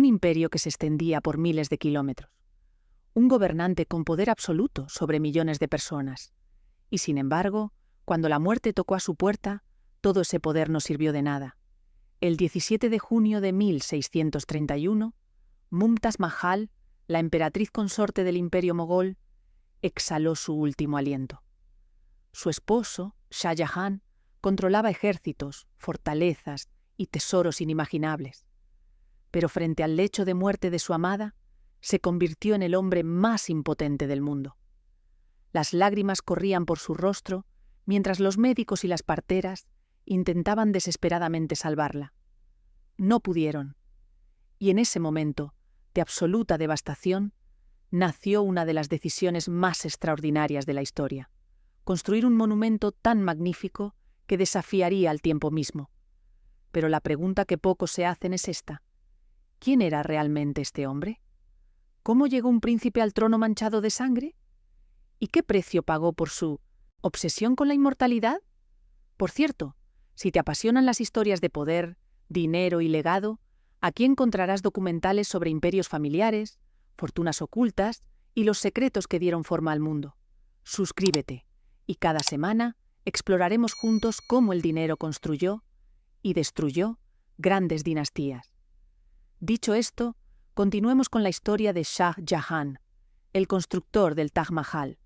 imperio que se extendía por miles de kilómetros. Un gobernante con poder absoluto sobre millones de personas. Y sin embargo, cuando la muerte tocó a su puerta, todo ese poder no sirvió de nada. El 17 de junio de 1631, Mumtaz Mahal, la emperatriz consorte del imperio mogol, exhaló su último aliento. Su esposo, Shah Jahan, controlaba ejércitos, fortalezas y tesoros inimaginables. Pero frente al lecho de muerte de su amada, se convirtió en el hombre más impotente del mundo. Las lágrimas corrían por su rostro, mientras los médicos y las parteras intentaban desesperadamente salvarla. No pudieron. Y en ese momento, de absoluta devastación, nació una de las decisiones más extraordinarias de la historia: construir un monumento tan magnífico que desafiaría al tiempo mismo. Pero la pregunta que pocos se hacen es esta: ¿quién era realmente este hombre? ¿Cómo llegó un príncipe al trono manchado de sangre? ¿Y qué precio pagó por su obsesión con la inmortalidad? Por cierto, si te apasionan las historias de poder, dinero y legado, aquí encontrarás documentales sobre imperios familiares, fortunas ocultas y los secretos que dieron forma al mundo. Suscríbete, y cada semana exploraremos juntos cómo el dinero construyó y destruyó grandes dinastías. Dicho esto, continuemos con la historia de Shah Jahan, el constructor del Taj Mahal.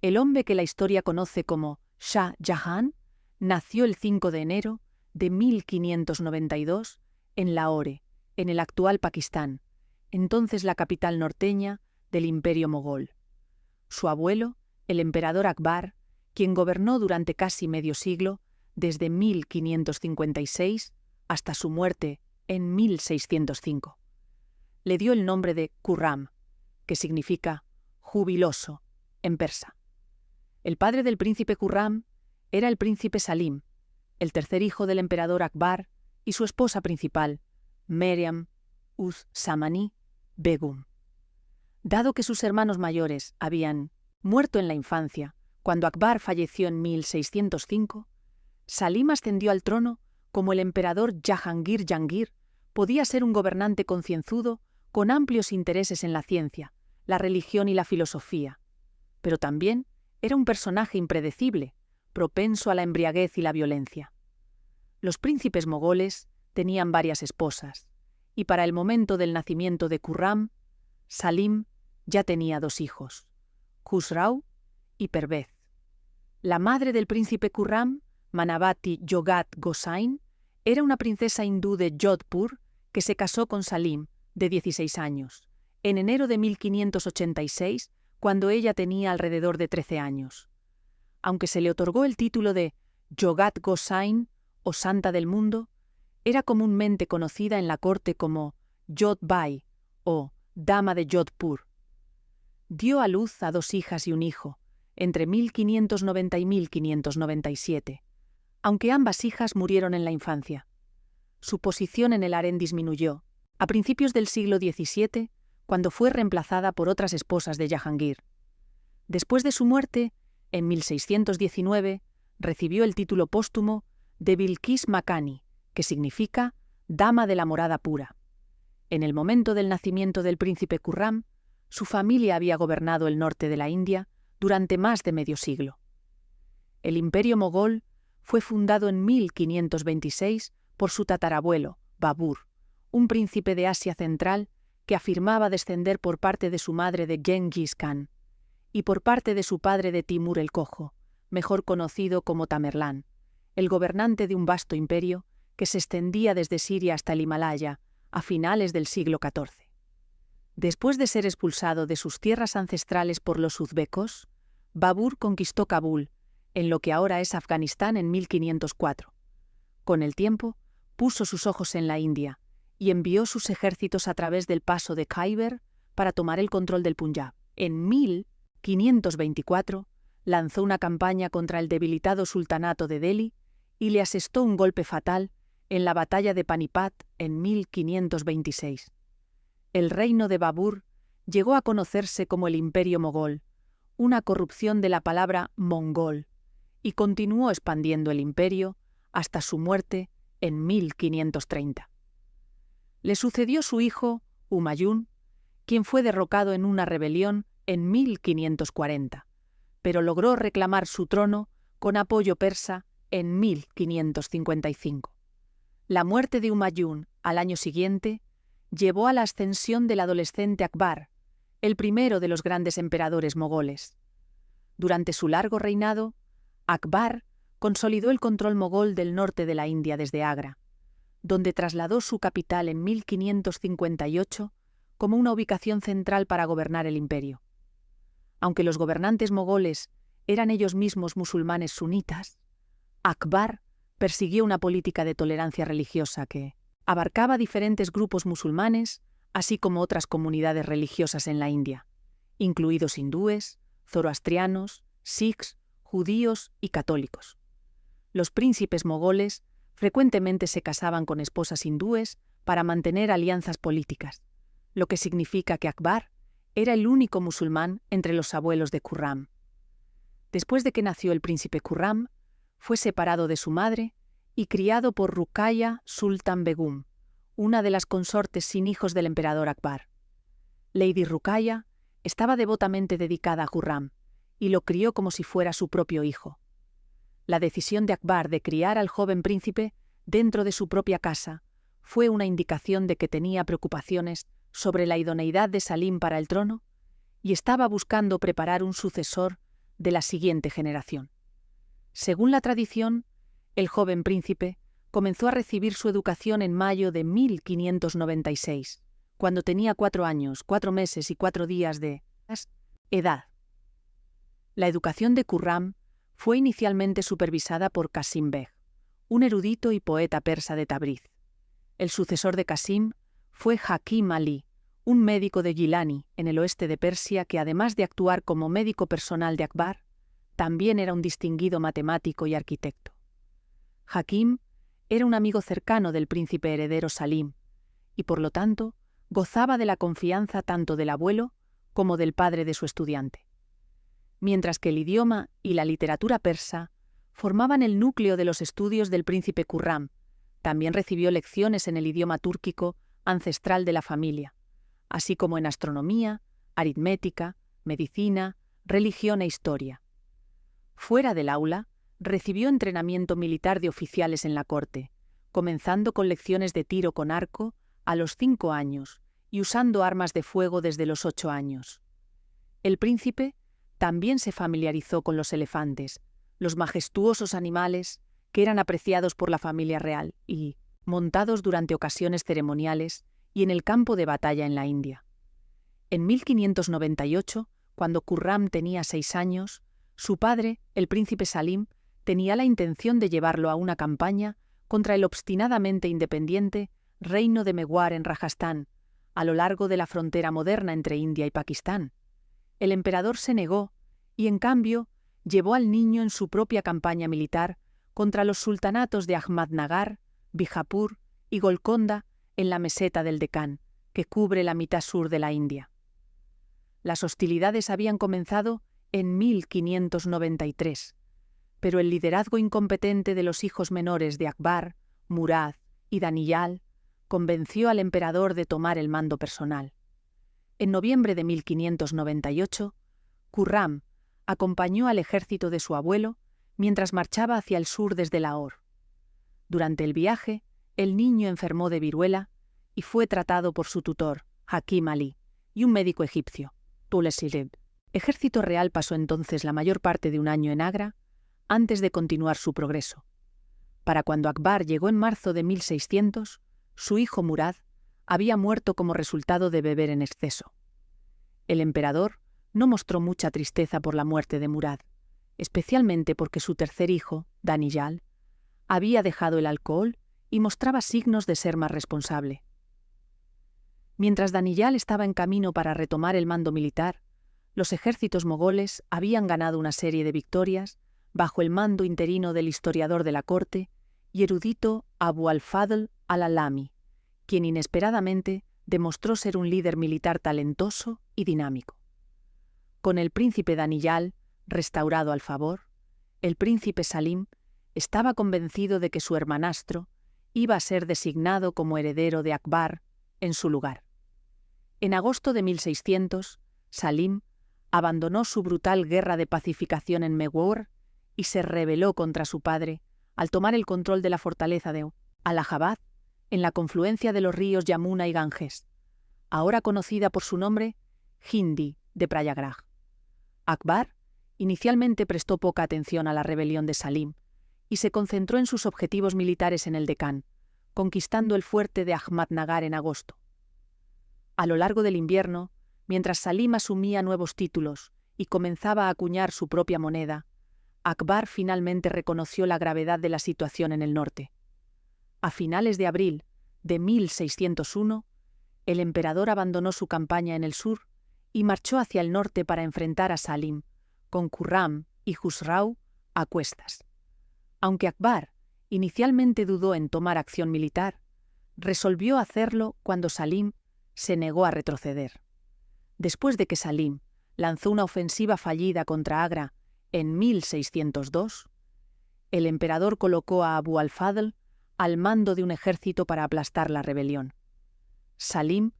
El hombre que la historia conoce como Shah Jahan nació el 5 de enero de 1592 en Lahore, en el actual Pakistán, entonces la capital norteña del Imperio Mogol. Su abuelo, el emperador Akbar, quien gobernó durante casi medio siglo, desde 1556 hasta su muerte en 1605. Le dio el nombre de Khurram, que significa jubiloso en persa. El padre del príncipe Khurram era el príncipe Salim, el tercer hijo del emperador Akbar, y su esposa principal, Meryam Uz-Zamani Begum. Dado que sus hermanos mayores habían muerto en la infancia cuando Akbar falleció en 1605, Salim ascendió al trono como el emperador Jahangir Jahangir. Podía ser un gobernante concienzudo con amplios intereses en la ciencia, la religión y la filosofía, pero también era un personaje impredecible, propenso a la embriaguez y la violencia. Los príncipes mogoles tenían varias esposas, y para el momento del nacimiento de Khurram, Salim ya tenía 2 hijos, Khusrau y Pervez. La madre del príncipe Khurram, Manavati Yogat Gosain, era una princesa hindú de Jodhpur que se casó con Salim, de 16 años, en enero de 1586, cuando ella tenía alrededor de 13 años. Aunque se le otorgó el título de Yogat Gosain, o Santa del Mundo, era comúnmente conocida en la corte como Jodhbai, o Dama de Jodhpur. Dio a luz a 2 hijas y un hijo, entre 1590 y 1597, aunque ambas hijas murieron en la infancia. Su posición en el harén disminuyó, a principios del siglo XVII, cuando fue reemplazada por otras esposas de Jahangir. Después de su muerte, en 1619, recibió el título póstumo de Bilqis Makani, que significa Dama de la Morada Pura. En el momento del nacimiento del príncipe Khurram, su familia había gobernado el norte de la India durante más de medio siglo. El imperio mogol fue fundado en 1526 por su tatarabuelo, Babur, un príncipe de Asia Central que afirmaba descender por parte de su madre de Genghis Khan y por parte de su padre de Timur el Cojo, mejor conocido como Tamerlán, el gobernante de un vasto imperio que se extendía desde Siria hasta el Himalaya a finales del siglo XIV. Después de ser expulsado de sus tierras ancestrales por los uzbecos, Babur conquistó Kabul, en lo que ahora es Afganistán, en 1504. Con el tiempo, puso sus ojos en la India y envió sus ejércitos a través del paso de Khyber para tomar el control del Punjab. En 1524, lanzó una campaña contra el debilitado sultanato de Delhi y le asestó un golpe fatal en la batalla de Panipat en 1526. El reino de Babur llegó a conocerse como el Imperio Mogol, una corrupción de la palabra mongol, y continuó expandiendo el imperio hasta su muerte en 1530. Le sucedió su hijo, Humayún, quien fue derrocado en una rebelión en 1540, pero logró reclamar su trono con apoyo persa en 1555. La muerte de Humayún al año siguiente llevó a la ascensión del adolescente Akbar, el primero de los grandes emperadores mogoles. Durante su largo reinado, Akbar consolidó el control mogol del norte de la India desde Agra, donde trasladó su capital en 1558 como una ubicación central para gobernar el imperio. Aunque los gobernantes mogoles eran ellos mismos musulmanes sunitas, Akbar persiguió una política de tolerancia religiosa que abarcaba diferentes grupos musulmanes, así como otras comunidades religiosas en la India, incluidos hindúes, zoroastrianos, sikhs, judíos y católicos. Los príncipes mogoles frecuentemente se casaban con esposas hindúes para mantener alianzas políticas, lo que significa que Akbar era el único musulmán entre los abuelos de Khurram. Después de que nació el príncipe Khurram, fue separado de su madre y criado por Ruqayya Sultan Begum, una de las consortes sin hijos del emperador Akbar. Lady Ruqayya estaba devotamente dedicada a Khurram y lo crió como si fuera su propio hijo. La decisión de Akbar de criar al joven príncipe dentro de su propia casa fue una indicación de que tenía preocupaciones sobre la idoneidad de Salim para el trono y estaba buscando preparar un sucesor de la siguiente generación. Según la tradición, el joven príncipe comenzó a recibir su educación en mayo de 1596, cuando tenía 4 años, 4 meses y 4 días de edad. La educación de Khurram fue inicialmente supervisada por Qasim Beg, un erudito y poeta persa de Tabriz. El sucesor de Qasim fue Hakim Ali, un médico de Gilani, en el oeste de Persia, que además de actuar como médico personal de Akbar, también era un distinguido matemático y arquitecto. Hakim era un amigo cercano del príncipe heredero Salim, y por lo tanto gozaba de la confianza tanto del abuelo como del padre de su estudiante. Mientras que el idioma y la literatura persa formaban el núcleo de los estudios del príncipe Khurram, también recibió lecciones en el idioma túrquico ancestral de la familia, así como en astronomía, aritmética, medicina, religión e historia. Fuera del aula, recibió entrenamiento militar de oficiales en la corte, comenzando con lecciones de tiro con arco a los 5 años y usando armas de fuego desde los 8 años. El príncipe también se familiarizó con los elefantes, los majestuosos animales que eran apreciados por la familia real y montados durante ocasiones ceremoniales y en el campo de batalla en la India. En 1598, cuando Khurram tenía 6 años, su padre, el príncipe Salim, tenía la intención de llevarlo a una campaña contra el obstinadamente independiente reino de Mewar en Rajastán, a lo largo de la frontera moderna entre India y Pakistán. El emperador se negó y, en cambio, llevó al niño en su propia campaña militar contra los sultanatos de Ahmadnagar, Bijapur y Golconda en la meseta del Decán, que cubre la mitad sur de la India. Las hostilidades habían comenzado en 1593, pero el liderazgo incompetente de los hijos menores de Akbar, Murad y Daniyal convenció al emperador de tomar el mando personal. En noviembre de 1598, Khurram acompañó al ejército de su abuelo mientras marchaba hacia el sur desde Lahore. Durante el viaje, el niño enfermó de viruela y fue tratado por su tutor, Hakim Ali, y un médico egipcio, Tulesirib. Ejército real pasó entonces la mayor parte de un año en Agra antes de continuar su progreso. Para cuando Akbar llegó en marzo de 1600, su hijo Murad había muerto como resultado de beber en exceso. El emperador no mostró mucha tristeza por la muerte de Murad, especialmente porque su tercer hijo, Daniyal, había dejado el alcohol y mostraba signos de ser más responsable. Mientras Daniyal estaba en camino para retomar el mando militar, los ejércitos mogoles habían ganado una serie de victorias bajo el mando interino del historiador de la corte y erudito Abu al-Fadl al-Alami, quien inesperadamente demostró ser un líder militar talentoso y dinámico. Con el príncipe Daniyal restaurado al favor, el príncipe Salim estaba convencido de que su hermanastro iba a ser designado como heredero de Akbar en su lugar. En agosto de 1600, Salim abandonó su brutal guerra de pacificación en Mewar y se rebeló contra su padre al tomar el control de la fortaleza de Allahabad, en la confluencia de los ríos Yamuna y Ganges, ahora conocida por su nombre Hindi de Prayagraj. Akbar inicialmente prestó poca atención a la rebelión de Salim y se concentró en sus objetivos militares en el Decán, conquistando el fuerte de Ahmadnagar en agosto. A lo largo del invierno, mientras Salim asumía nuevos títulos y comenzaba a acuñar su propia moneda, Akbar finalmente reconoció la gravedad de la situación en el norte. A finales de abril de 1601, el emperador abandonó su campaña en el sur y marchó hacia el norte para enfrentar a Salim, con Khurram y Khusrau a cuestas. Aunque Akbar inicialmente dudó en tomar acción militar, resolvió hacerlo cuando Salim se negó a retroceder. Después de que Salim lanzó una ofensiva fallida contra Agra en 1602, el emperador colocó a Abu al-Fadl al mando de un ejército para aplastar la rebelión. Salim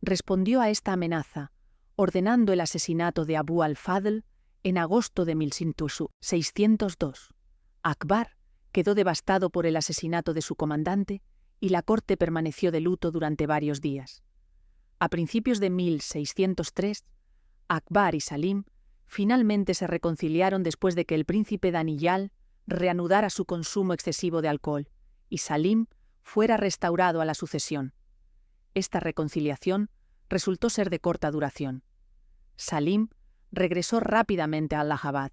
respondió a esta amenaza, ordenando el asesinato de Abu al-Fadl en agosto de 1602. Akbar quedó devastado por el asesinato de su comandante y la corte permaneció de luto durante varios días. A principios de 1603, Akbar y Salim finalmente se reconciliaron después de que el príncipe Daniyal reanudara su consumo excesivo de alcohol y Salim fuera restaurado a la sucesión. Esta reconciliación resultó ser de corta duración. Salim regresó rápidamente a Allahabad,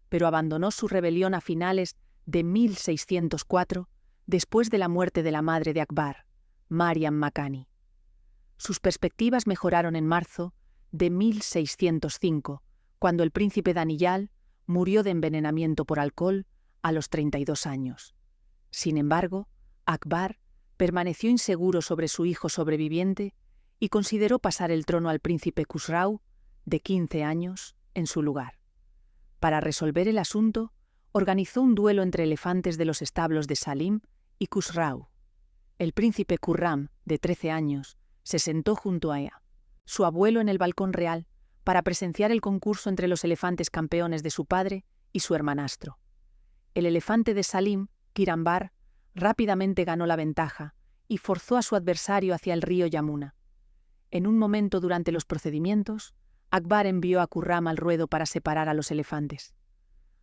pero abandonó su rebelión a finales de 1604, después de la muerte de la madre de Akbar, Mariam Makani. Sus perspectivas mejoraron en marzo de 1605, cuando el príncipe Daniyal murió de envenenamiento por alcohol a los 32 años. Sin embargo, Akbar permaneció inseguro sobre su hijo sobreviviente y consideró pasar el trono al príncipe Khusrau, de 15 años, en su lugar. Para resolver el asunto, organizó un duelo entre elefantes de los establos de Salim y Khusrau. El príncipe Khurram, de 13 años, se sentó junto a su abuelo en el balcón real para presenciar el concurso entre los elefantes campeones de su padre y su hermanastro. El elefante de Salim, Kirambar, rápidamente ganó la ventaja y forzó a su adversario hacia el río Yamuna. En un momento durante los procedimientos, Akbar envió a Khurram al ruedo para separar a los elefantes.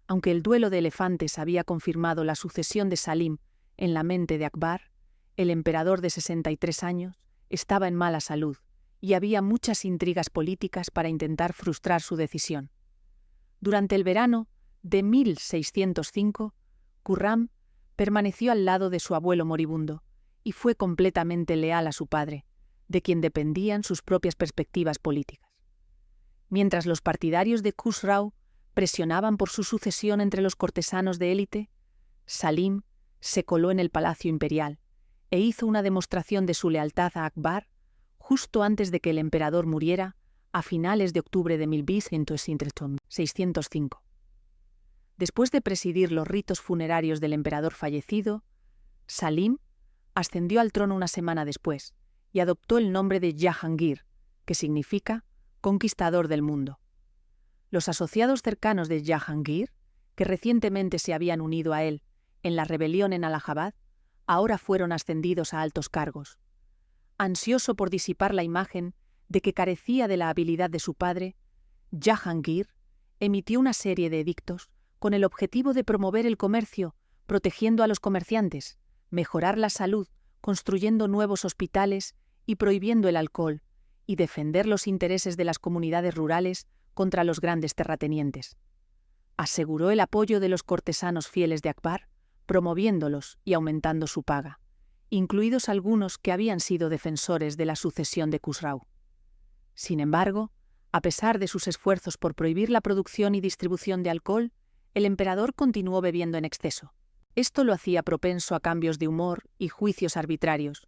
Aunque el duelo de elefantes había confirmado la sucesión de Salim en la mente de Akbar, el emperador de 63 años estaba en mala salud y había muchas intrigas políticas para intentar frustrar su decisión. Durante el verano de 1605, Khurram permaneció al lado de su abuelo moribundo y fue completamente leal a su padre, de quien dependían sus propias perspectivas políticas. Mientras los partidarios de Khusrau presionaban por su sucesión entre los cortesanos de élite, Salim se coló en el palacio imperial e hizo una demostración de su lealtad a Akbar justo antes de que el emperador muriera a finales de octubre de 1605. Después de presidir los ritos funerarios del emperador fallecido, Salim ascendió al trono una semana después y adoptó el nombre de Jahangir, que significa conquistador del mundo. Los asociados cercanos de Jahangir, que recientemente se habían unido a él en la rebelión en Allahabad, ahora fueron ascendidos a altos cargos. Ansioso por disipar la imagen de que carecía de la habilidad de su padre, Jahangir emitió una serie de edictos con el objetivo de promover el comercio, protegiendo a los comerciantes, mejorar la salud, construyendo nuevos hospitales y prohibiendo el alcohol, y defender los intereses de las comunidades rurales contra los grandes terratenientes. Aseguró el apoyo de los cortesanos fieles de Akbar, promoviéndolos y aumentando su paga, incluidos algunos que habían sido defensores de la sucesión de Khusrau. Sin embargo, a pesar de sus esfuerzos por prohibir la producción y distribución de alcohol, el emperador continuó bebiendo en exceso. Esto lo hacía propenso a cambios de humor y juicios arbitrarios,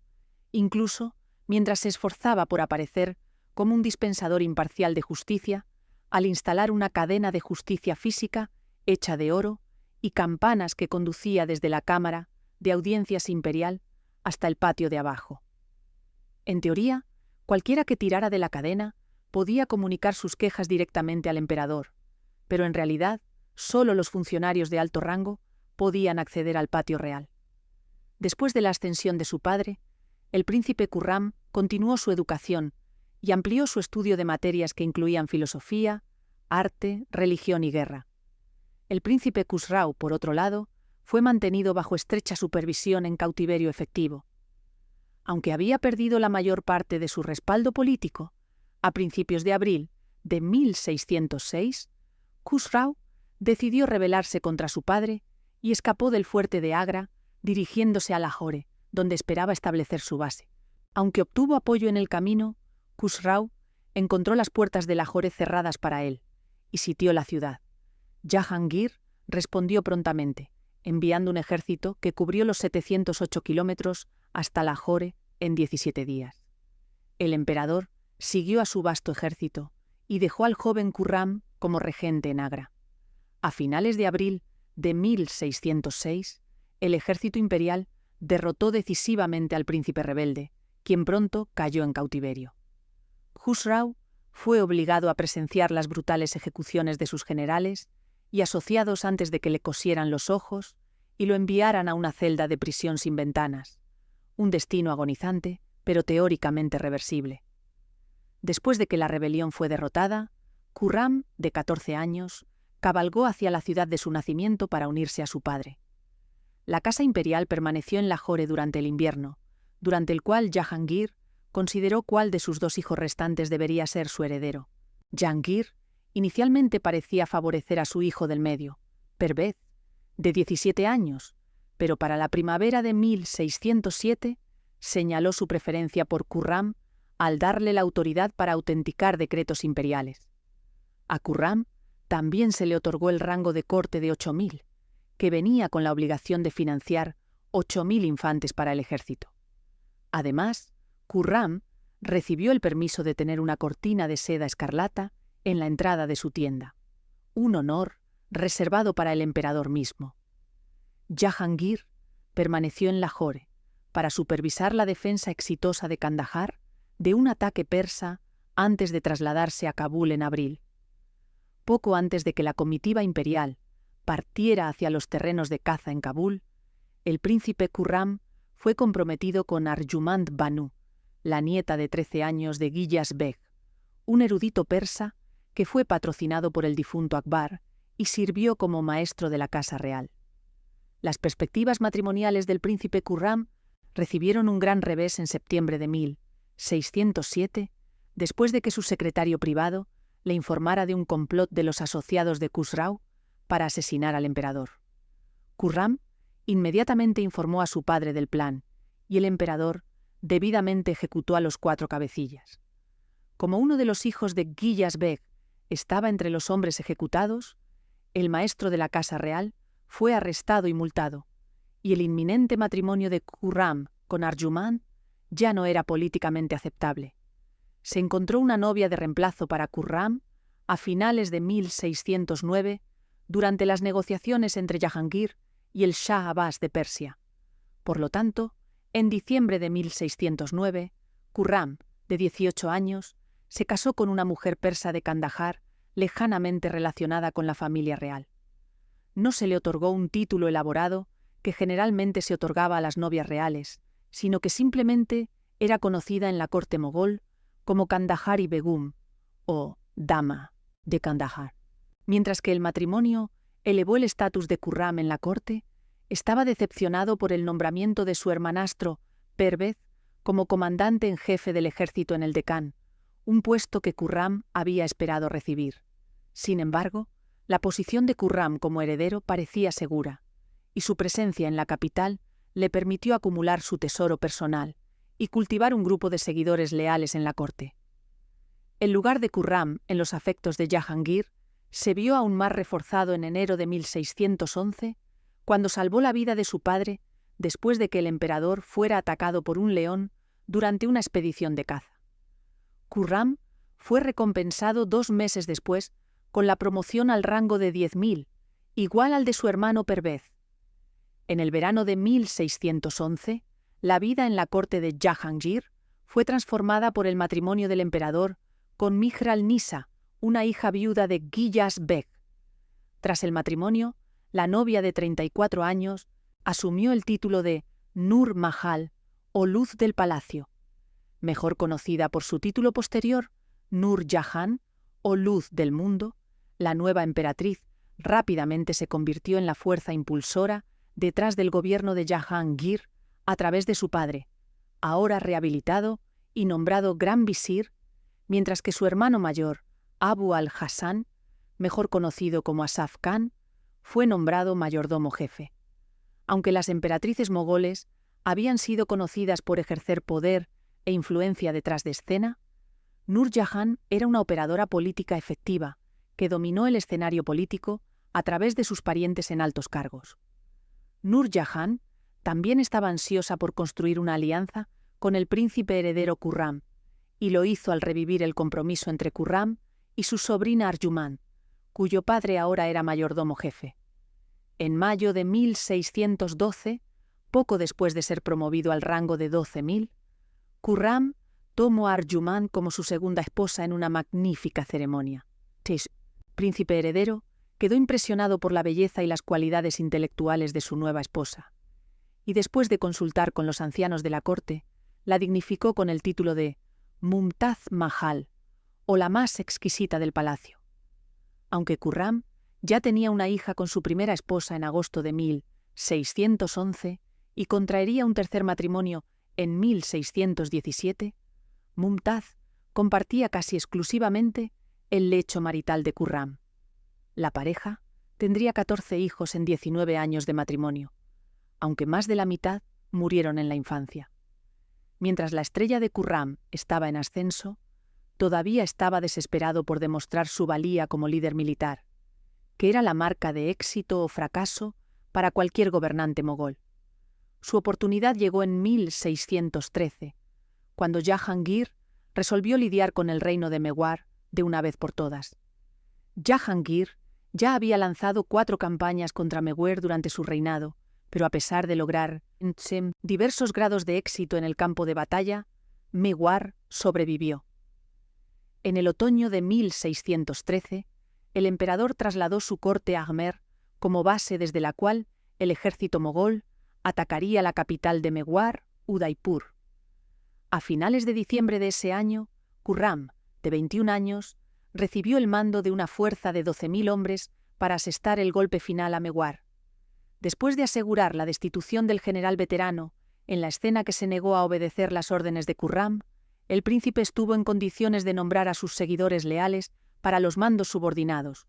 incluso mientras se esforzaba por aparecer como un dispensador imparcial de justicia, al instalar una cadena de justicia física hecha de oro y campanas que conducía desde la cámara de audiencias imperial hasta el patio de abajo. En teoría, cualquiera que tirara de la cadena podía comunicar sus quejas directamente al emperador, pero en realidad solo los funcionarios de alto rango podían acceder al patio real. Después de la ascensión de su padre, el príncipe Khurram continuó su educación y amplió su estudio de materias que incluían filosofía, arte, religión y guerra. El príncipe Khusrau, por otro lado, fue mantenido bajo estrecha supervisión en cautiverio efectivo. Aunque había perdido la mayor parte de su respaldo político, a principios de abril de 1606, Khusrau decidió rebelarse contra su padre y escapó del fuerte de Agra, dirigiéndose a Lahore, donde esperaba establecer su base. Aunque obtuvo apoyo en el camino, Khusrau encontró las puertas de Lahore cerradas para él y sitió la ciudad. Jahangir respondió prontamente, enviando un ejército que cubrió los 708 kilómetros hasta Lahore en 17 días. El emperador siguió a su vasto ejército y dejó al joven Khurram como regente en Agra. A finales de abril de 1606, el ejército imperial derrotó decisivamente al príncipe rebelde, quien pronto cayó en cautiverio. Khusrau fue obligado a presenciar las brutales ejecuciones de sus generales y asociados antes de que le cosieran los ojos y lo enviaran a una celda de prisión sin ventanas, un destino agonizante, pero teóricamente reversible. Después de que la rebelión fue derrotada, Khurram, de 14 años, cabalgó hacia la ciudad de su nacimiento para unirse a su padre. La casa imperial permaneció en Lahore durante el invierno, durante el cual Jahangir consideró cuál de sus dos hijos restantes debería ser su heredero. Jahangir inicialmente parecía favorecer a su hijo del medio, Pervez, de 17 años, pero para la primavera de 1607 señaló su preferencia por Khurram al darle la autoridad para autenticar decretos imperiales. A Khurram también se le otorgó el rango de corte de 8.000, que venía con la obligación de financiar 8.000 infantes para el ejército. Además, Khurram recibió el permiso de tener una cortina de seda escarlata en la entrada de su tienda, un honor reservado para el emperador mismo. Jahangir permaneció en Lahore para supervisar la defensa exitosa de Kandahar de un ataque persa antes de trasladarse a Kabul en abril. Poco antes de que la comitiva imperial partiera hacia los terrenos de caza en Kabul, el príncipe Khurram fue comprometido con Arjumand Banu, la nieta de 13 años de Ghiyas Beg, un erudito persa que fue patrocinado por el difunto Akbar y sirvió como maestro de la casa real. Las perspectivas matrimoniales del príncipe Khurram recibieron un gran revés en septiembre de 1607, después de que su secretario privado le informara de un complot de los asociados de Khusrau para asesinar al emperador. Khurram inmediatamente informó a su padre del plan, y el emperador debidamente ejecutó a los 4 cabecillas. Como uno de los hijos de Ghiyas Beg estaba entre los hombres ejecutados, el maestro de la casa real fue arrestado y multado, y el inminente matrimonio de Khurram con Arjumand ya no era políticamente aceptable. Se encontró una novia de reemplazo para Khurram a finales de 1609 durante las negociaciones entre Jahangir y el Shah Abbas de Persia. Por lo tanto, en diciembre de 1609, Khurram, de 18 años, se casó con una mujer persa de Kandahar lejanamente relacionada con la familia real. No se le otorgó un título elaborado que generalmente se otorgaba a las novias reales, sino que simplemente era conocida en la corte mogol como Kandahari Begum o Dama de Kandahar. Mientras que el matrimonio elevó el estatus de Khurram en la corte, estaba decepcionado por el nombramiento de su hermanastro, Pervez, como comandante en jefe del ejército en el Decán, un puesto que Khurram había esperado recibir. Sin embargo, la posición de Khurram como heredero parecía segura, y su presencia en la capital le permitió acumular su tesoro personal y cultivar un grupo de seguidores leales en la corte. El lugar de Khurram en los afectos de Jahangir se vio aún más reforzado en enero de 1611, cuando salvó la vida de su padre después de que el emperador fuera atacado por un león durante una expedición de caza. Khurram fue recompensado 2 meses después con la promoción al rango de 10.000, igual al de su hermano Pervez. En el verano de 1611, la vida en la corte de Jahangir fue transformada por el matrimonio del emperador con Mihral-Nisa, una hija viuda de Giyas Beg. Tras el matrimonio, la novia de 34 años asumió el título de Nur Mahal, o Luz del Palacio, mejor conocida por su título posterior, Nur Jahan, o Luz del Mundo. La nueva emperatriz rápidamente se convirtió en la fuerza impulsora detrás del gobierno de Jahangir a través de su padre, ahora rehabilitado y nombrado Gran Visir, mientras que su hermano mayor, Abu al-Hassan, mejor conocido como Asaf Khan, fue nombrado mayordomo jefe. Aunque las emperatrices mogoles habían sido conocidas por ejercer poder e influencia detrás de escena, Nur Jahan era una operadora política efectiva que dominó el escenario político a través de sus parientes en altos cargos. Nur Jahan también estaba ansiosa por construir una alianza con el príncipe heredero Khurram, y lo hizo al revivir el compromiso entre Khurram y su sobrina Arjumand, cuyo padre ahora era mayordomo jefe. En mayo de 1612, poco después de ser promovido al rango de 12.000, Khurram tomó a Arjumand como su segunda esposa en una magnífica ceremonia. El príncipe heredero quedó impresionado por la belleza y las cualidades intelectuales de su nueva esposa, y después de consultar con los ancianos de la corte, la dignificó con el título de Mumtaz Mahal, o la más exquisita del palacio. Aunque Khurram ya tenía una hija con su primera esposa en agosto de 1611 y contraería un tercer matrimonio en 1617, Mumtaz compartía casi exclusivamente el lecho marital de Khurram. La pareja tendría 14 hijos en 19 años de matrimonio, aunque más de la mitad murieron en la infancia. Mientras la estrella de Khurram estaba en ascenso, todavía estaba desesperado por demostrar su valía como líder militar, que era la marca de éxito o fracaso para cualquier gobernante mogol. Su oportunidad llegó en 1613, cuando Jahangir resolvió lidiar con el reino de Mewar de una vez por todas. Jahangir ya había lanzado 4 campañas contra Mewar durante su reinado, pero a pesar de lograr diversos grados de éxito en el campo de batalla, Mewar sobrevivió. En el otoño de 1613, el emperador trasladó su corte a Ajmer como base desde la cual el ejército mogol atacaría la capital de Mewar, Udaipur. A finales de diciembre de ese año, Khurram, de 21 años, recibió el mando de una fuerza de 12.000 hombres para asestar el golpe final a Mewar. Después de asegurar la destitución del general veterano en la escena que se negó a obedecer las órdenes de Khurram, el príncipe estuvo en condiciones de nombrar a sus seguidores leales para los mandos subordinados,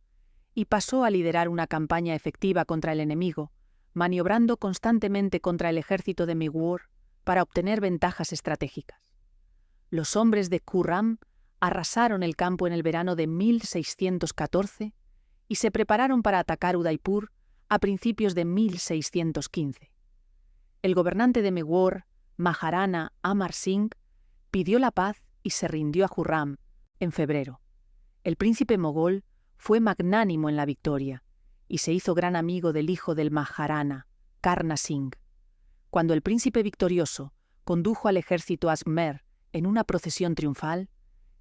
y pasó a liderar una campaña efectiva contra el enemigo, maniobrando constantemente contra el ejército de Mewar para obtener ventajas estratégicas. Los hombres de Khurram arrasaron el campo en el verano de 1614 y se prepararon para atacar Udaipur a principios de 1615. El gobernante de Mewar, Maharana Amar Singh, pidió la paz y se rindió a Khurram en febrero. El príncipe mogol fue magnánimo en la victoria y se hizo gran amigo del hijo del Maharana, Karna Singh. Cuando el príncipe victorioso condujo al ejército a Ajmer en una procesión triunfal,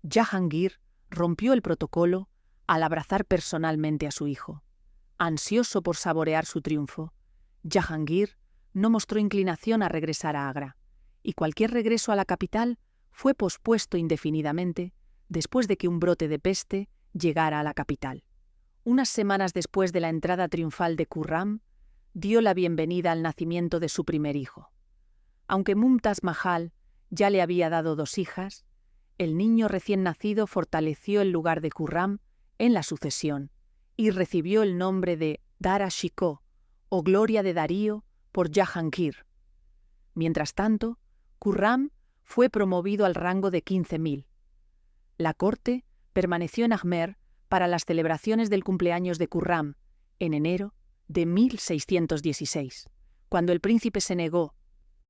Jahangir rompió el protocolo al abrazar personalmente a su hijo. Ansioso por saborear su triunfo, Jahangir no mostró inclinación a regresar a Agra, y cualquier regreso a la capital fue pospuesto indefinidamente después de que un brote de peste llegara a la capital. Unas semanas después de la entrada triunfal de Khurram, dio la bienvenida al nacimiento de su primer hijo. Aunque Mumtaz Mahal ya le había dado 2 hijas, el niño recién nacido fortaleció el lugar de Khurram en la sucesión y recibió el nombre de Dara Shikoh, o Gloria de Darío, por Jahangir. Mientras tanto, Khurram fue promovido al rango de 15.000. La corte permaneció en Ajmer para las celebraciones del cumpleaños de Khurram, en enero de 1616, cuando el príncipe se negó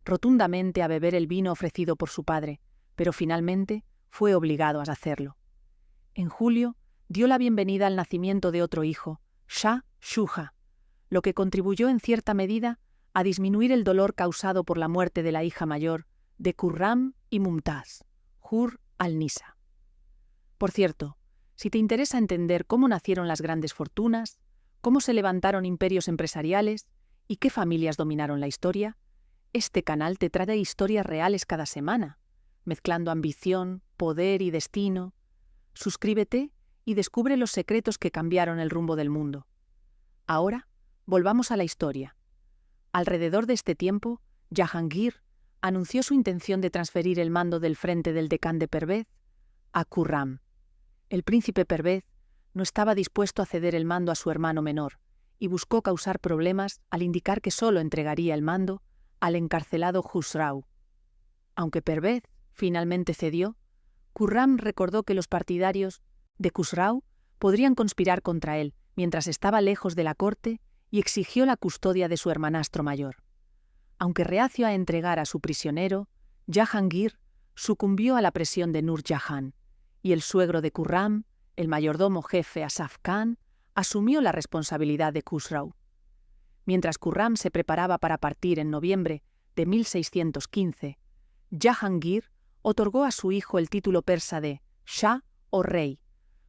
rotundamente a beber el vino ofrecido por su padre, pero finalmente fue obligado a hacerlo. En julio, dio la bienvenida al nacimiento de otro hijo, Shah Shuja, lo que contribuyó en cierta medida a disminuir el dolor causado por la muerte de la hija mayor de Khurram y Mumtaz, Hur al-Nisa. Por cierto, si te interesa entender cómo nacieron las grandes fortunas, cómo se levantaron imperios empresariales y qué familias dominaron la historia, este canal te trae historias reales cada semana, mezclando ambición, poder y destino. Suscríbete y descubre los secretos que cambiaron el rumbo del mundo. Ahora, volvamos a la historia. Alrededor de este tiempo, Jahangir anunció su intención de transferir el mando del frente del Decán de Pervez a Khurram. El príncipe Pervez no estaba dispuesto a ceder el mando a su hermano menor y buscó causar problemas al indicar que solo entregaría el mando al encarcelado Khusrau. Aunque Pervez finalmente cedió, Khurram recordó que los partidarios de Khusrau podrían conspirar contra él mientras estaba lejos de la corte y exigió la custodia de su hermanastro mayor. Aunque reacio a entregar a su prisionero, Jahangir sucumbió a la presión de Nur Jahan, y el suegro de Khurram, el mayordomo jefe Asaf Khan, asumió la responsabilidad de Khusrau. Mientras Khurram se preparaba para partir en noviembre de 1615, Jahangir otorgó a su hijo el título persa de Shah o rey,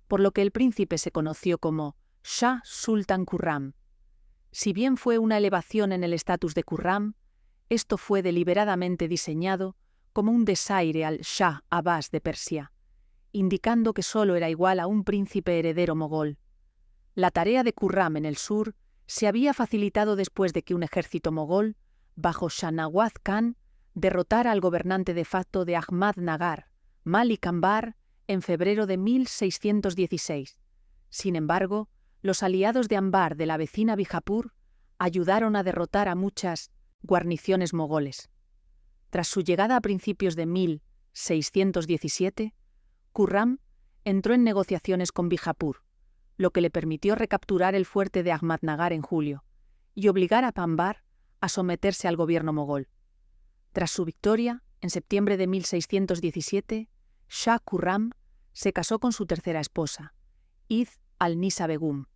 por lo que el príncipe se conoció como Shah Sultan Khurram. Si bien fue una elevación en el estatus de Khurram, esto fue deliberadamente diseñado como un desaire al Shah Abbas de Persia, indicando que solo era igual a un príncipe heredero mogol. La tarea de Khurram en el sur se había facilitado después de que un ejército mogol, bajo Shahnawaz Khan, derrotara al gobernante de facto de Ahmadnagar, Malik Anbar, en febrero de 1616. Sin embargo, los aliados de Anbar de la vecina Bijapur ayudaron a derrotar a muchas guarniciones mogoles. Tras su llegada a principios de 1617, Khurram entró en negociaciones con Bijapur, lo que le permitió recapturar el fuerte de Ahmadnagar en julio y obligar a Anbar a someterse al gobierno mogol. Tras su victoria, en septiembre de 1617, Shah Khurram se casó con su tercera esposa, Iz al-Nisa Begum,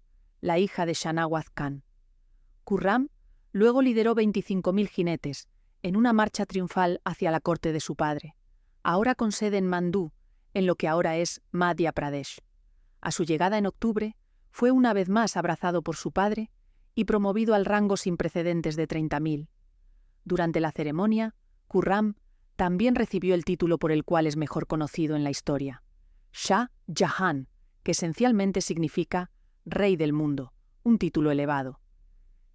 la hija de Shahnawaz Khan. Khurram luego lideró 25.000 jinetes en una marcha triunfal hacia la corte de su padre, ahora con sede en Mandú, en lo que ahora es Madhya Pradesh. A su llegada en octubre, fue una vez más abrazado por su padre y promovido al rango sin precedentes de 30.000. Durante la ceremonia, Khurram también recibió el título por el cual es mejor conocido en la historia, Shah Jahan, que esencialmente significa Rey del Mundo, un título elevado.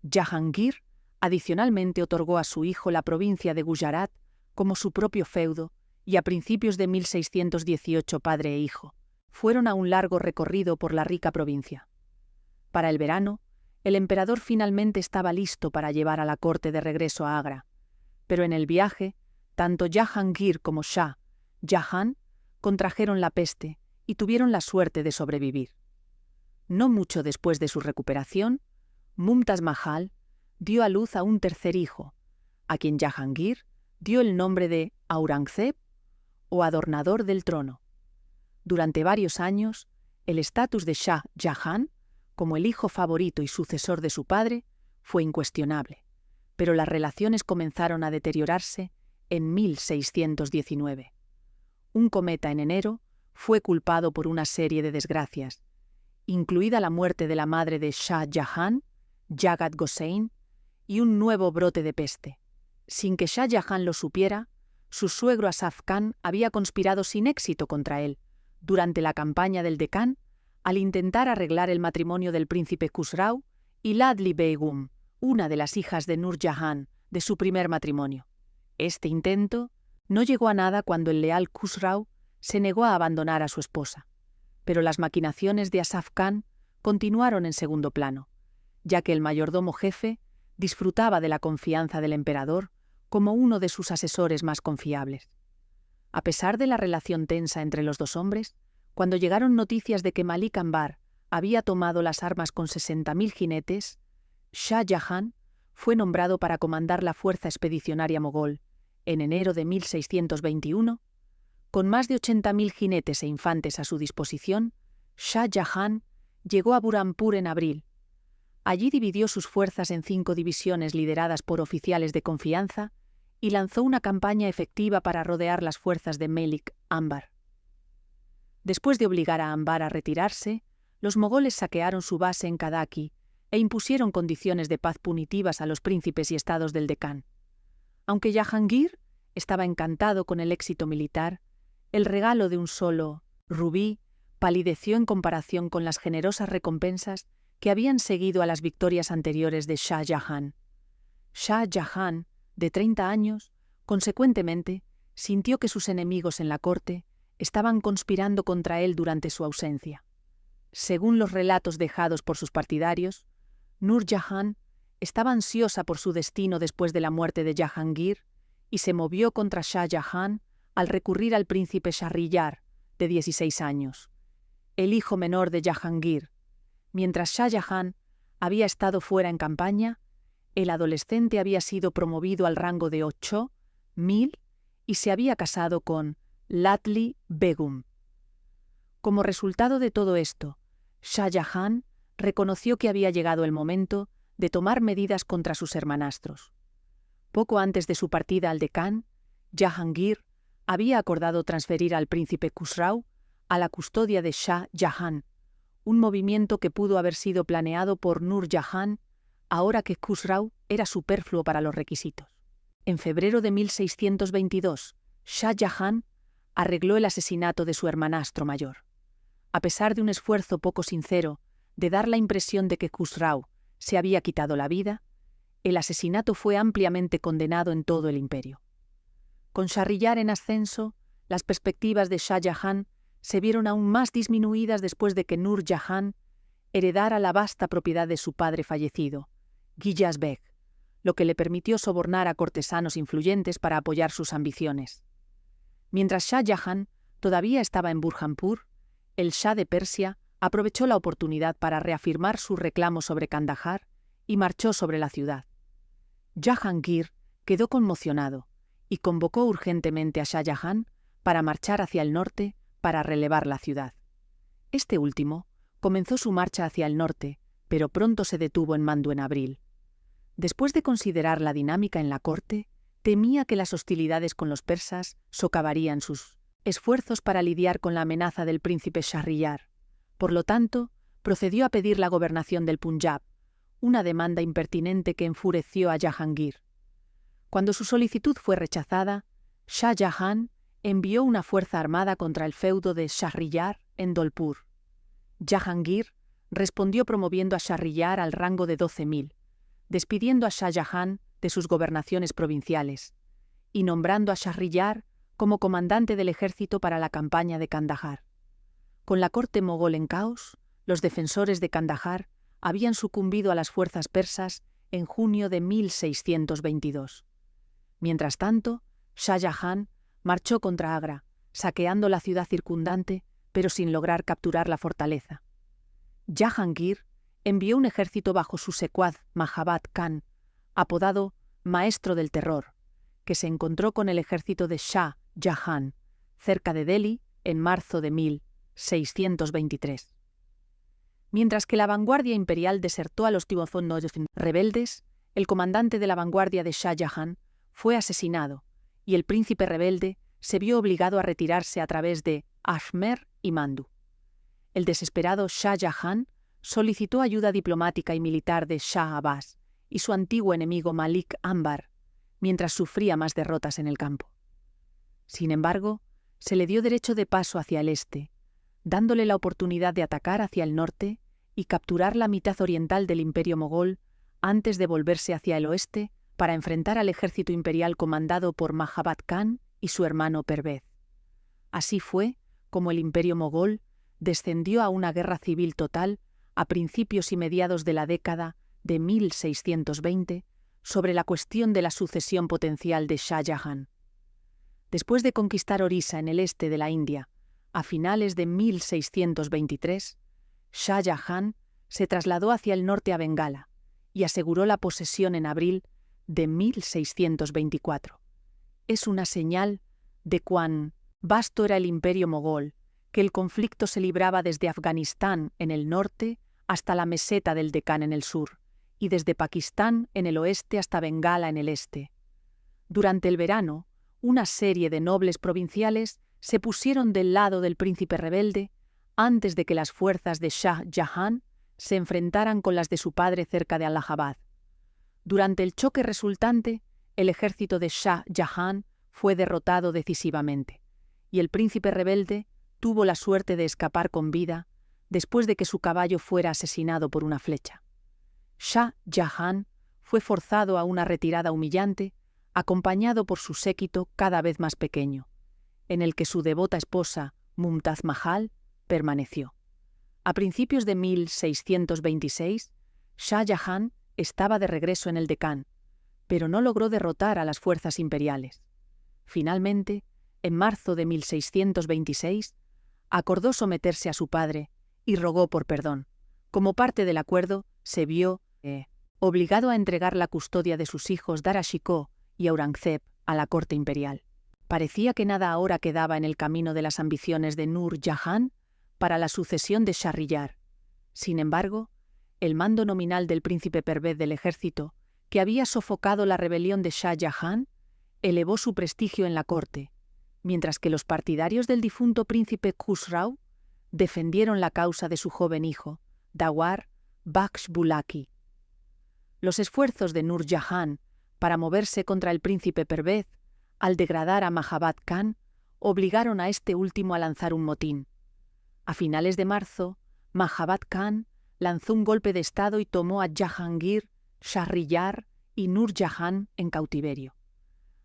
Jahangir adicionalmente otorgó a su hijo la provincia de Gujarat como su propio feudo y a principios de 1618 padre e hijo fueron a un largo recorrido por la rica provincia. Para el verano, el emperador finalmente estaba listo para llevar a la corte de regreso a Agra, pero en el viaje, tanto Jahangir como Shah Jahan contrajeron la peste y tuvieron la suerte de sobrevivir. No mucho después de su recuperación, Mumtaz Mahal dio a luz a un tercer hijo, a quien Jahangir dio el nombre de Aurangzeb o adornador del trono. Durante varios años, el estatus de Shah Jahan, como el hijo favorito y sucesor de su padre, fue incuestionable, pero las relaciones comenzaron a deteriorarse en 1619. Un cometa en enero fue culpado por una serie de desgracias, incluida la muerte de la madre de Shah Jahan, Jagat Gosain, y un nuevo brote de peste. Sin que Shah Jahan lo supiera, su suegro Asaf Khan había conspirado sin éxito contra él durante la campaña del Decán al intentar arreglar el matrimonio del príncipe Khusrau y Ladli Begum, una de las hijas de Nur Jahan, de su primer matrimonio. Este intento no llegó a nada cuando el leal Khusrau se negó a abandonar a su esposa, pero las maquinaciones de Asaf Khan continuaron en segundo plano, ya que el mayordomo jefe disfrutaba de la confianza del emperador como uno de sus asesores más confiables. A pesar de la relación tensa entre los dos hombres, cuando llegaron noticias de que Malik Anbar había tomado las armas con 60.000 jinetes, Shah Jahan fue nombrado para comandar la fuerza expedicionaria mogol en enero de 1621. Con más de 80.000 jinetes e infantes a su disposición, Shah Jahan llegó a Burhanpur en abril. Allí dividió sus fuerzas en 5 divisiones lideradas por oficiales de confianza y lanzó una campaña efectiva para rodear las fuerzas de Melik Ambar. Después de obligar a Ambar a retirarse, los mogoles saquearon su base en Kadaki e impusieron condiciones de paz punitivas a los príncipes y estados del Decán. Aunque Jahangir estaba encantado con el éxito militar, el regalo de un solo rubí palideció en comparación con las generosas recompensas que habían seguido a las victorias anteriores de Shah Jahan. Shah Jahan, de 30 años, consecuentemente, sintió que sus enemigos en la corte estaban conspirando contra él durante su ausencia. Según los relatos dejados por sus partidarios, Nur Jahan estaba ansiosa por su destino después de la muerte de Jahangir y se movió contra Shah Jahan al recurrir al príncipe Shahriyar, de 16 años, el hijo menor de Jahangir. Mientras Shah Jahan había estado fuera en campaña, el adolescente había sido promovido al rango de 8000 y se había casado con Latli Begum. Como resultado de todo esto, Shah Jahan reconoció que había llegado el momento de tomar medidas contra sus hermanastros. Poco antes de su partida al Decán, Jahangir había acordado transferir al príncipe Khusrau a la custodia de Shah Jahan, un movimiento que pudo haber sido planeado por Nur Jahan ahora que Khusrau era superfluo para los requisitos. En febrero de 1622, Shah Jahan arregló el asesinato de su hermanastro mayor. A pesar de un esfuerzo poco sincero de dar la impresión de que Khusrau se había quitado la vida, el asesinato fue ampliamente condenado en todo el imperio. Con Shahriyar en ascenso, las perspectivas de Shah Jahan se vieron aún más disminuidas después de que Nur Jahan heredara la vasta propiedad de su padre fallecido, Giyas Beg, lo que le permitió sobornar a cortesanos influyentes para apoyar sus ambiciones. Mientras Shah Jahan todavía estaba en Burhanpur, el Shah de Persia aprovechó la oportunidad para reafirmar su reclamo sobre Kandahar y marchó sobre la ciudad. Jahangir quedó conmocionado y convocó urgentemente a Shah Jahan para marchar hacia el norte para relevar la ciudad. Este último comenzó su marcha hacia el norte, pero pronto se detuvo en Mandu en abril. Después de considerar la dinámica en la corte, temía que las hostilidades con los persas socavarían sus esfuerzos para lidiar con la amenaza del príncipe Shahriyar. Por lo tanto, procedió a pedir la gobernación del Punjab, una demanda impertinente que enfureció a Jahangir. Cuando su solicitud fue rechazada, Shah Jahan envió una fuerza armada contra el feudo de Shahriyar en Dolpur. Jahangir respondió promoviendo a Shahriyar al rango de 12.000, despidiendo a Shah Jahan de sus gobernaciones provinciales y nombrando a Shahriyar como comandante del ejército para la campaña de Kandahar. Con la corte mogol en caos, los defensores de Kandahar habían sucumbido a las fuerzas persas en junio de 1622. Mientras tanto, Shah Jahan marchó contra Agra, saqueando la ciudad circundante, pero sin lograr capturar la fortaleza. Jahangir envió un ejército bajo su secuaz Mahabad Khan, apodado Maestro del Terror, que se encontró con el ejército de Shah Jahan, cerca de Delhi, en marzo de 1623. Mientras que la vanguardia imperial desertó a los tibozonos rebeldes, el comandante de la vanguardia de Shah Jahan fue asesinado y el príncipe rebelde se vio obligado a retirarse a través de Ajmer y Mandu. El desesperado Shah Jahan solicitó ayuda diplomática y militar de Shah Abbas y su antiguo enemigo Malik Ambar, mientras sufría más derrotas en el campo. Sin embargo, se le dio derecho de paso hacia el este, dándole la oportunidad de atacar hacia el norte y capturar la mitad oriental del imperio mogol antes de volverse hacia el oeste para enfrentar al ejército imperial comandado por Mahabad Khan y su hermano Pervez. Así fue como el imperio mogol descendió a una guerra civil total a principios y mediados de la década de 1620 sobre la cuestión de la sucesión potencial de Shah Jahan. Después de conquistar Orissa en el este de la India, a finales de 1623, Shah Jahan se trasladó hacia el norte a Bengala y aseguró la posesión en abril de 1624. Es una señal de cuán vasto era el imperio mogol, que el conflicto se libraba desde Afganistán en el norte hasta la meseta del Decán en el sur, y desde Pakistán en el oeste hasta Bengala en el este. Durante el verano, una serie de nobles provinciales se pusieron del lado del príncipe rebelde antes de que las fuerzas de Shah Jahan se enfrentaran con las de su padre cerca de Allahabad. Durante el choque resultante, el ejército de Shah Jahan fue derrotado decisivamente, y el príncipe rebelde tuvo la suerte de escapar con vida después de que su caballo fuera asesinado por una flecha. Shah Jahan fue forzado a una retirada humillante, acompañado por su séquito cada vez más pequeño, en el que su devota esposa, Mumtaz Mahal, permaneció. A principios de 1626, Shah Jahan estaba de regreso en el Decán, pero no logró derrotar a las fuerzas imperiales. Finalmente, en marzo de 1626, acordó someterse a su padre y rogó por perdón. Como parte del acuerdo, se vio obligado a entregar la custodia de sus hijos Dara Shikoh y Aurangzeb a la corte imperial. Parecía que nada ahora quedaba en el camino de las ambiciones de Nur Jahan para la sucesión de Shahryar. Sin embargo, el mando nominal del príncipe Pervez del ejército, que había sofocado la rebelión de Shah Jahan, elevó su prestigio en la corte, mientras que los partidarios del difunto príncipe Khusrau defendieron la causa de su joven hijo, Dawar Bakhsh Bulaki. Los esfuerzos de Nur Jahan para moverse contra el príncipe Pervez, al degradar a Mahabad Khan, obligaron a este último a lanzar un motín. A finales de marzo, Mahabad Khan lanzó un golpe de estado y tomó a Jahangir, Shahryar y Nur Jahan en cautiverio.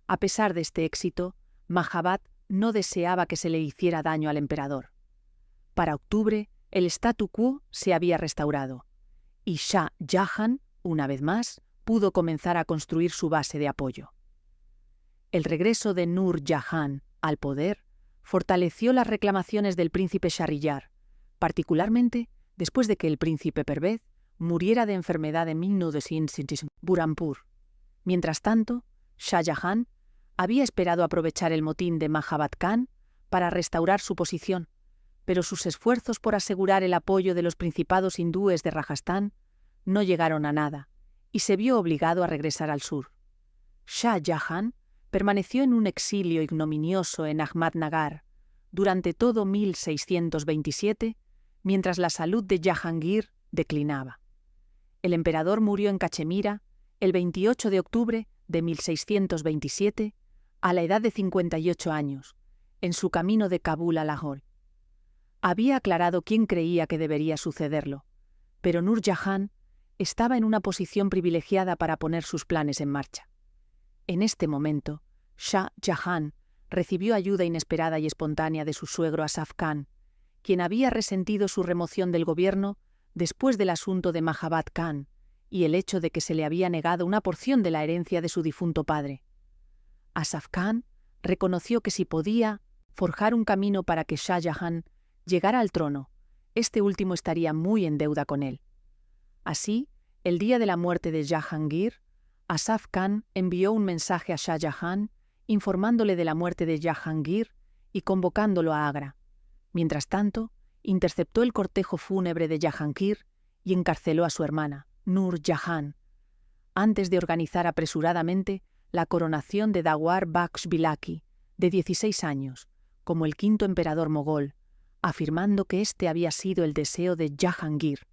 A pesar de este éxito, Mahabad no deseaba que se le hiciera daño al emperador. Para octubre, el statu quo se había restaurado, y Shah Jahan, una vez más, pudo comenzar a construir su base de apoyo. El regreso de Nur Jahan al poder fortaleció las reclamaciones del príncipe Shahryar, particularmente después de que el príncipe Pervez muriera de enfermedad en 1900 Burhanpur. Mientras tanto, Shah Jahan había esperado aprovechar el motín de Mahabad Khan para restaurar su posición, pero sus esfuerzos por asegurar el apoyo de los principados hindúes de Rajastán no llegaron a nada, y se vio obligado a regresar al sur. Shah Jahan permaneció en un exilio ignominioso en Ahmadnagar durante todo 1627, mientras la salud de Jahangir declinaba. El emperador murió en Cachemira el 28 de octubre de 1627, a la edad de 58 años, en su camino de Kabul a Lahore. Había aclarado quién creía que debería sucederlo, pero Nur Jahan estaba en una posición privilegiada para poner sus planes en marcha. En este momento, Shah Jahan recibió ayuda inesperada y espontánea de su suegro Asaf Khan, quien había resentido su remoción del gobierno después del asunto de Mahabad Khan y el hecho de que se le había negado una porción de la herencia de su difunto padre. Asaf Khan reconoció que si podía forjar un camino para que Shah Jahan llegara al trono, este último estaría muy en deuda con él. Así, el día de la muerte de Jahangir, Asaf Khan envió un mensaje a Shah Jahan informándole de la muerte de Jahangir y convocándolo a Agra. Mientras tanto, interceptó el cortejo fúnebre de Jahangir y encarceló a su hermana, Nur Jahan, antes de organizar apresuradamente la coronación de Dawar Bakhsh Bulaki, de 16 años, como el quinto emperador mogol, afirmando que este había sido el deseo de Jahangir.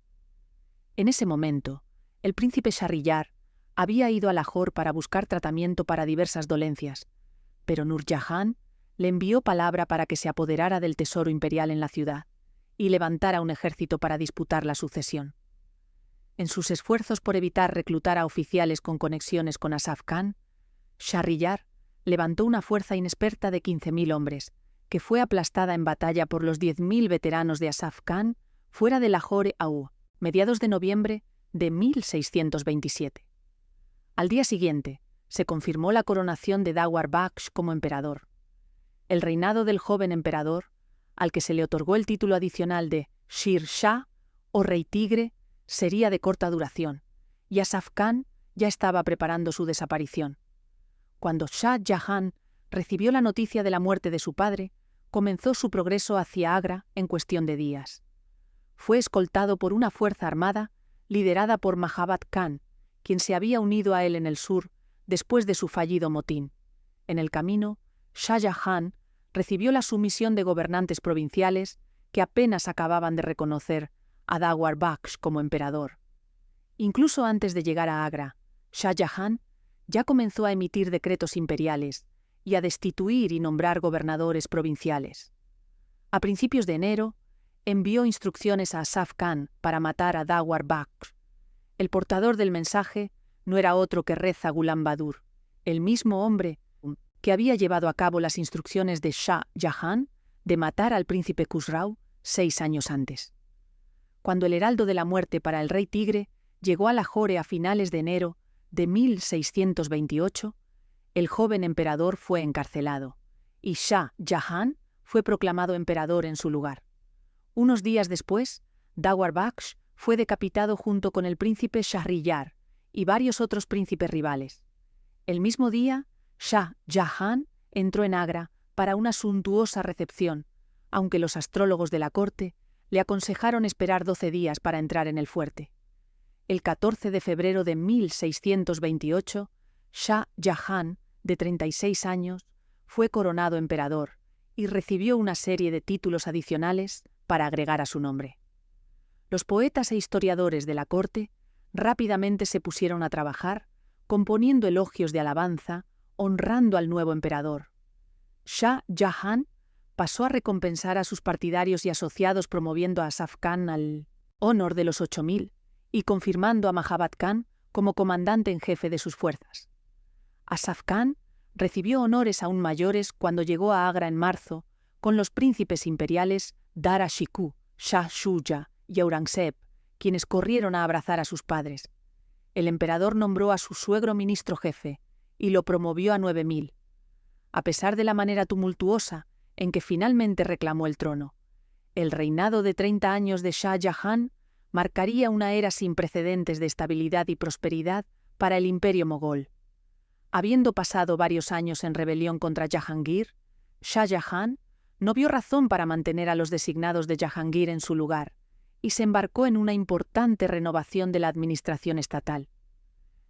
En ese momento, el príncipe Shahryar había ido a Lahore para buscar tratamiento para diversas dolencias, pero Nur Jahan le envió palabra para que se apoderara del tesoro imperial en la ciudad y levantara un ejército para disputar la sucesión. En sus esfuerzos por evitar reclutar a oficiales con conexiones con Asaf Khan, Shahryar levantó una fuerza inexperta de 15.000 hombres, que fue aplastada en batalla por los 10.000 veteranos de Asaf Khan fuera de Lahore a mediados de noviembre de 1627. Al día siguiente, se confirmó la coronación de Dawar Bakhsh como emperador. El reinado del joven emperador, al que se le otorgó el título adicional de Shir Shah o Rey Tigre, sería de corta duración, y Asaf Khan ya estaba preparando su desaparición. Cuando Shah Jahan recibió la noticia de la muerte de su padre, comenzó su progreso hacia Agra en cuestión de días. Fue escoltado por una fuerza armada liderada por Mahabad Khan, quien se había unido a él en el sur después de su fallido motín. En el camino, Shah Jahan recibió la sumisión de gobernantes provinciales que apenas acababan de reconocer a Dawar Baksh como emperador. Incluso antes de llegar a Agra, Shah Jahan ya comenzó a emitir decretos imperiales y a destituir y nombrar gobernadores provinciales. A principios de enero, envió instrucciones a Asaf Khan para matar a Dawar Baksh. El portador del mensaje no era otro que Reza Ghulam Bahadur, el mismo hombre que había llevado a cabo las instrucciones de Shah Jahan de matar al príncipe Khusrau 6 años antes. Cuando el heraldo de la muerte para el rey Tigre llegó a Lahore a finales de enero de 1628, el joven emperador fue encarcelado y Shah Jahan fue proclamado emperador en su lugar. Unos días después, Dawar Baksh fue decapitado junto con el príncipe Shahriyar y varios otros príncipes rivales. El mismo día, Shah Jahan entró en Agra para una suntuosa recepción, aunque los astrólogos de la corte le aconsejaron esperar 12 días para entrar en el fuerte. El 14 de febrero de 1628, Shah Jahan, de 36 años, fue coronado emperador y recibió una serie de títulos adicionales para agregar a su nombre. Los poetas e historiadores de la corte rápidamente se pusieron a trabajar, componiendo elogios de alabanza, honrando al nuevo emperador. Shah Jahan pasó a recompensar a sus partidarios y asociados promoviendo a Asaf Khan al honor de los 8000 y confirmando a Mahabat Khan como comandante en jefe de sus fuerzas. Asaf Khan recibió honores aún mayores cuando llegó a Agra en marzo con los príncipes imperiales Dara Shikoh, Shah Shuja y Aurangzeb, quienes corrieron a abrazar a sus padres. El emperador nombró a su suegro ministro jefe y lo promovió a 9000. A pesar de la manera tumultuosa en que finalmente reclamó el trono, el reinado de 30 años de Shah Jahan marcaría una era sin precedentes de estabilidad y prosperidad para el imperio mogol. Habiendo pasado varios años en rebelión contra Jahangir, Shah Jahan no vio razón para mantener a los designados de Jahangir en su lugar y se embarcó en una importante renovación de la administración estatal.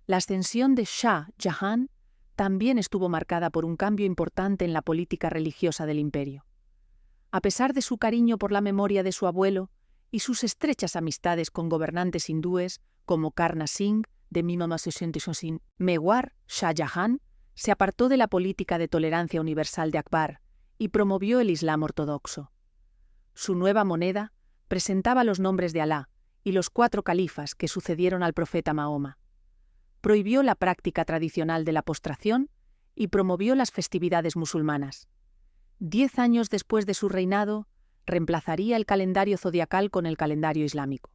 La ascensión de Shah Jahan también estuvo marcada por un cambio importante en la política religiosa del imperio. A pesar de su cariño por la memoria de su abuelo y sus estrechas amistades con gobernantes hindúes como Karna Singh de 1966, Mewar Shah Jahan se apartó de la política de tolerancia universal de Akbar y promovió el Islam ortodoxo. Su nueva moneda presentaba los nombres de Alá y los 4 califas que sucedieron al profeta Mahoma. Prohibió la práctica tradicional de la postración y promovió las festividades musulmanas. 10 años después de su reinado, reemplazaría el calendario zodiacal con el calendario islámico.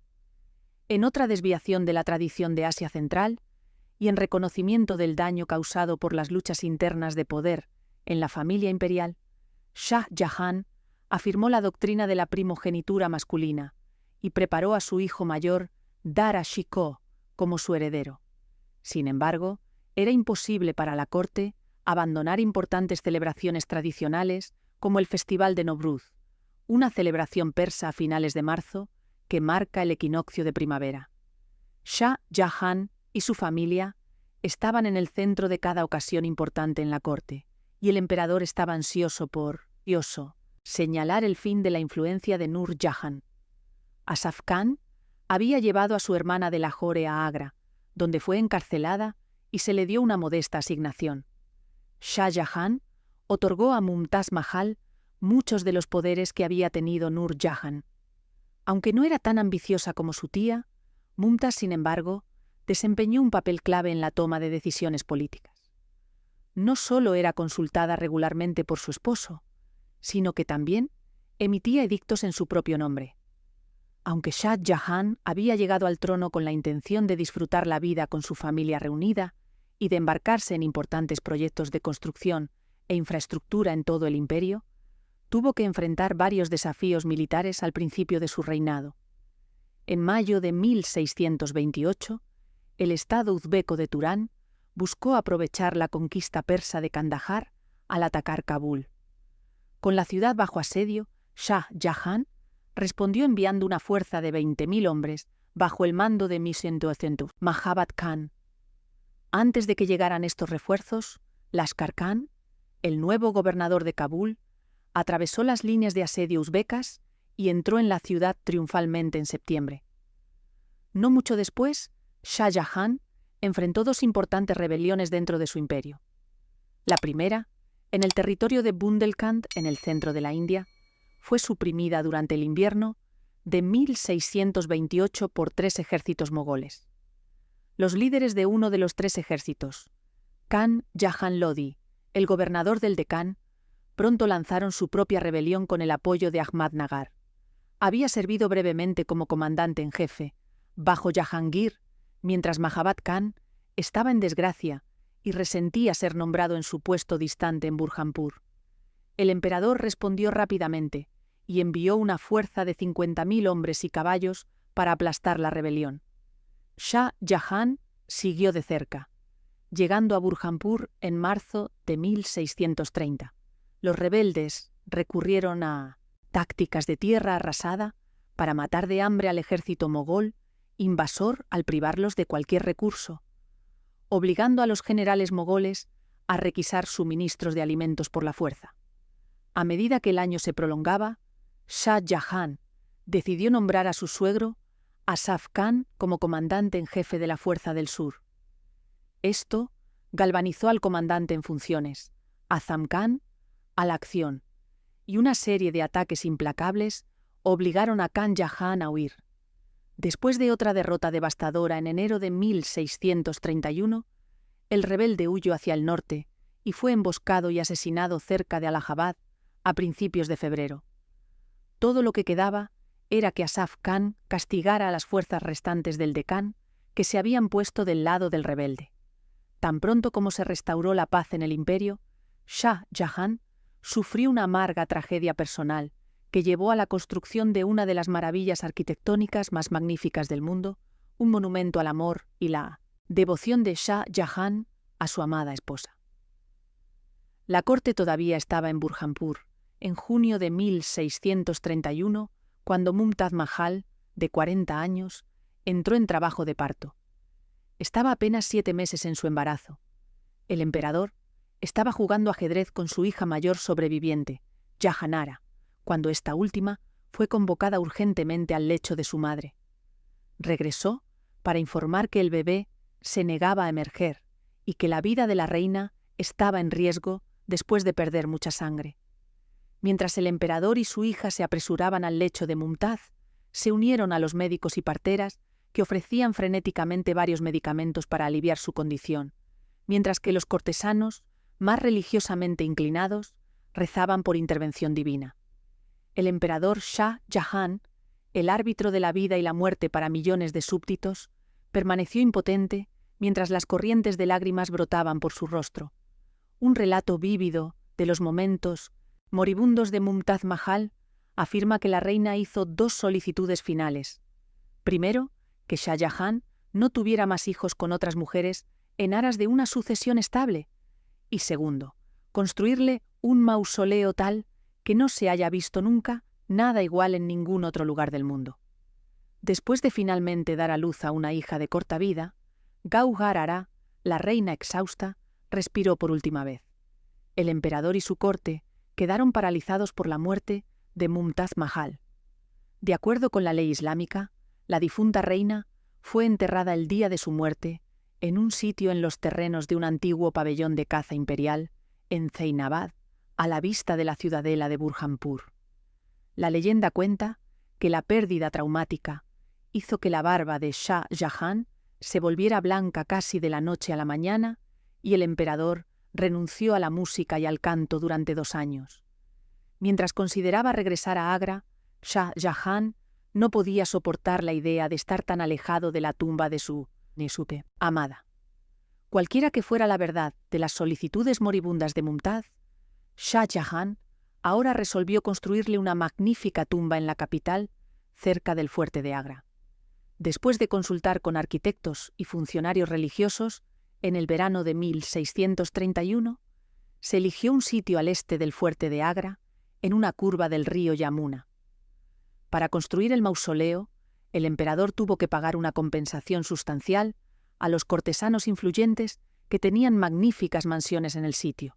En otra desviación de la tradición de Asia Central, y en reconocimiento del daño causado por las luchas internas de poder en la familia imperial, Shah Jahan afirmó la doctrina de la primogenitura masculina y preparó a su hijo mayor, Dara Shikoh, como su heredero. Sin embargo, era imposible para la corte abandonar importantes celebraciones tradicionales como el Festival de Novruz, una celebración persa a finales de marzo que marca el equinoccio de primavera. Shah Jahan y su familia estaban en el centro de cada ocasión importante en la corte, y el emperador estaba ansioso por señalar el fin de la influencia de Nur Jahan. Asaf Khan había llevado a su hermana de Lahore a Agra, donde fue encarcelada y se le dio una modesta asignación. Shah Jahan otorgó a Mumtaz Mahal muchos de los poderes que había tenido Nur Jahan. Aunque no era tan ambiciosa como su tía, Mumtaz, sin embargo, desempeñó un papel clave en la toma de decisiones políticas. No solo era consultada regularmente por su esposo, sino que también emitía edictos en su propio nombre. Aunque Shah Jahan había llegado al trono con la intención de disfrutar la vida con su familia reunida y de embarcarse en importantes proyectos de construcción e infraestructura en todo el imperio, tuvo que enfrentar varios desafíos militares al principio de su reinado. En mayo de 1628, el estado uzbeco de Turán buscó aprovechar la conquista persa de Kandahar al atacar Kabul. Con la ciudad bajo asedio, Shah Jahan respondió enviando una fuerza de 20.000 hombres bajo el mando de Mahabat Khan. Antes de que llegaran estos refuerzos, Lashkar Khan el nuevo gobernador de Kabul, atravesó las líneas de asedio uzbecas y entró en la ciudad triunfalmente en septiembre. No mucho después, Shah Jahan enfrentó dos importantes rebeliones dentro de su imperio. La primera, en el territorio de Bundelkhand, en el centro de la India, fue suprimida durante el invierno de 1628 por 3 ejércitos mogoles. Los líderes de uno de los 3 ejércitos, Khan Jahan Lodi, el gobernador del Decán, pronto lanzaron su propia rebelión con el apoyo de Ahmadnagar. Había servido brevemente como comandante en jefe, bajo Jahangir, mientras Mahabad Khan estaba en desgracia y resentía ser nombrado en su puesto distante en Burhanpur. El emperador respondió rápidamente y envió una fuerza de 50.000 hombres y caballos para aplastar la rebelión. Shah Jahan siguió de cerca, llegando a Burhanpur en marzo de 1630. Los rebeldes recurrieron a tácticas de tierra arrasada para matar de hambre al ejército mogol, invasor al privarlos de cualquier recurso, obligando a los generales mogoles a requisar suministros de alimentos por la fuerza. A medida que el año se prolongaba, Shah Jahan decidió nombrar a su suegro, Asaf Khan, como comandante en jefe de la Fuerza del Sur. Esto galvanizó al comandante en funciones, Azam Khan, a la acción, y una serie de ataques implacables obligaron a Khan Jahan a huir. Después de otra derrota devastadora en enero de 1631, el rebelde huyó hacia el norte y fue emboscado y asesinado cerca de Allahabad a principios de febrero. Todo lo que quedaba era que Asaf Khan castigara a las fuerzas restantes del Decán que se habían puesto del lado del rebelde. Tan pronto como se restauró la paz en el imperio, Shah Jahan sufrió una amarga tragedia personal que llevó a la construcción de una de las maravillas arquitectónicas más magníficas del mundo, un monumento al amor y la devoción de Shah Jahan a su amada esposa. La corte todavía estaba en Burhanpur, en junio de 1631, cuando Mumtaz Mahal, de 40 años, entró en trabajo de parto. Estaba apenas 7 meses en su embarazo. El emperador estaba jugando ajedrez con su hija mayor sobreviviente, Jahanara, cuando esta última fue convocada urgentemente al lecho de su madre. Regresó para informar que el bebé se negaba a emerger y que la vida de la reina estaba en riesgo después de perder mucha sangre. Mientras el emperador y su hija se apresuraban al lecho de Mumtaz, se unieron a los médicos y parteras que ofrecían frenéticamente varios medicamentos para aliviar su condición, mientras que los cortesanos, más religiosamente inclinados, rezaban por intervención divina. El emperador Shah Jahan, el árbitro de la vida y la muerte para millones de súbditos, permaneció impotente mientras las corrientes de lágrimas brotaban por su rostro. Un relato vívido de los momentos moribundos de Mumtaz Mahal afirma que la reina hizo 2 solicitudes finales. Primero, que Shah Jahan no tuviera más hijos con otras mujeres en aras de una sucesión estable. Y segundo, construirle un mausoleo tal que no se haya visto nunca nada igual en ningún otro lugar del mundo. Después de finalmente dar a luz a una hija de corta vida, Gauhar Ara, la reina exhausta, respiró por última vez. El emperador y su corte quedaron paralizados por la muerte de Mumtaz Mahal. De acuerdo con la ley islámica, la difunta reina fue enterrada el día de su muerte en un sitio en los terrenos de un antiguo pabellón de caza imperial, en Zeinabad, a la vista de la ciudadela de Burhanpur. La leyenda cuenta que la pérdida traumática hizo que la barba de Shah Jahan se volviera blanca casi de la noche a la mañana y el emperador renunció a la música y al canto durante 2 años. Mientras consideraba regresar a Agra, Shah Jahan no podía soportar la idea de estar tan alejado de la tumba de su amada. Cualquiera que fuera la verdad de las solicitudes moribundas de Mumtaz, Shah Jahan ahora resolvió construirle una magnífica tumba en la capital, cerca del fuerte de Agra. Después de consultar con arquitectos y funcionarios religiosos, en el verano de 1631, se eligió un sitio al este del fuerte de Agra, en una curva del río Yamuna. Para construir el mausoleo, el emperador tuvo que pagar una compensación sustancial a los cortesanos influyentes que tenían magníficas mansiones en el sitio.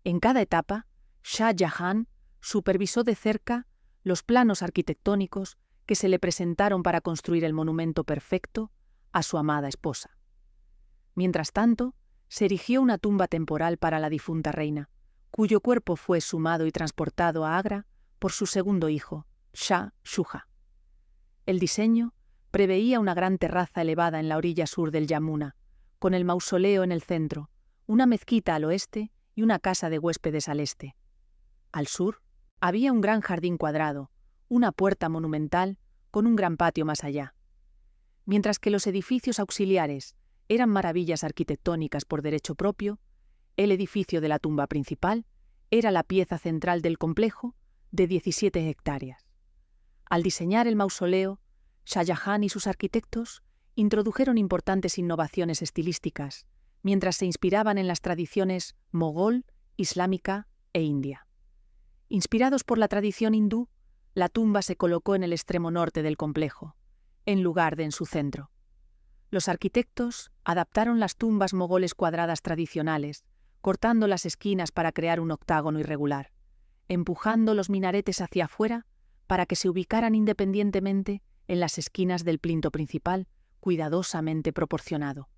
En cada etapa, Shah Jahan supervisó de cerca los planos arquitectónicos que se le presentaron para construir el monumento perfecto a su amada esposa. Mientras tanto, se erigió una tumba temporal para la difunta reina, cuyo cuerpo fue exhumado y transportado a Agra por su segundo hijo, Shah Shuja. El diseño preveía una gran terraza elevada en la orilla sur del Yamuna, con el mausoleo en el centro, una mezquita al oeste y una casa de huéspedes al este. Al sur, había un gran jardín cuadrado, una puerta monumental con un gran patio más allá. Mientras que los edificios auxiliares eran maravillas arquitectónicas por derecho propio, el edificio de la tumba principal era la pieza central del complejo de 17 hectáreas. Al diseñar el mausoleo, Shah Jahan y sus arquitectos introdujeron importantes innovaciones estilísticas, mientras se inspiraban en las tradiciones mogol, islámica e india. Inspirados por la tradición hindú, la tumba se colocó en el extremo norte del complejo, en lugar de en su centro. Los arquitectos adaptaron las tumbas mogoles cuadradas tradicionales, cortando las esquinas para crear un octágono irregular, empujando los minaretes hacia afuera para que se ubicaran independientemente en las esquinas del plinto principal, cuidadosamente proporcionado.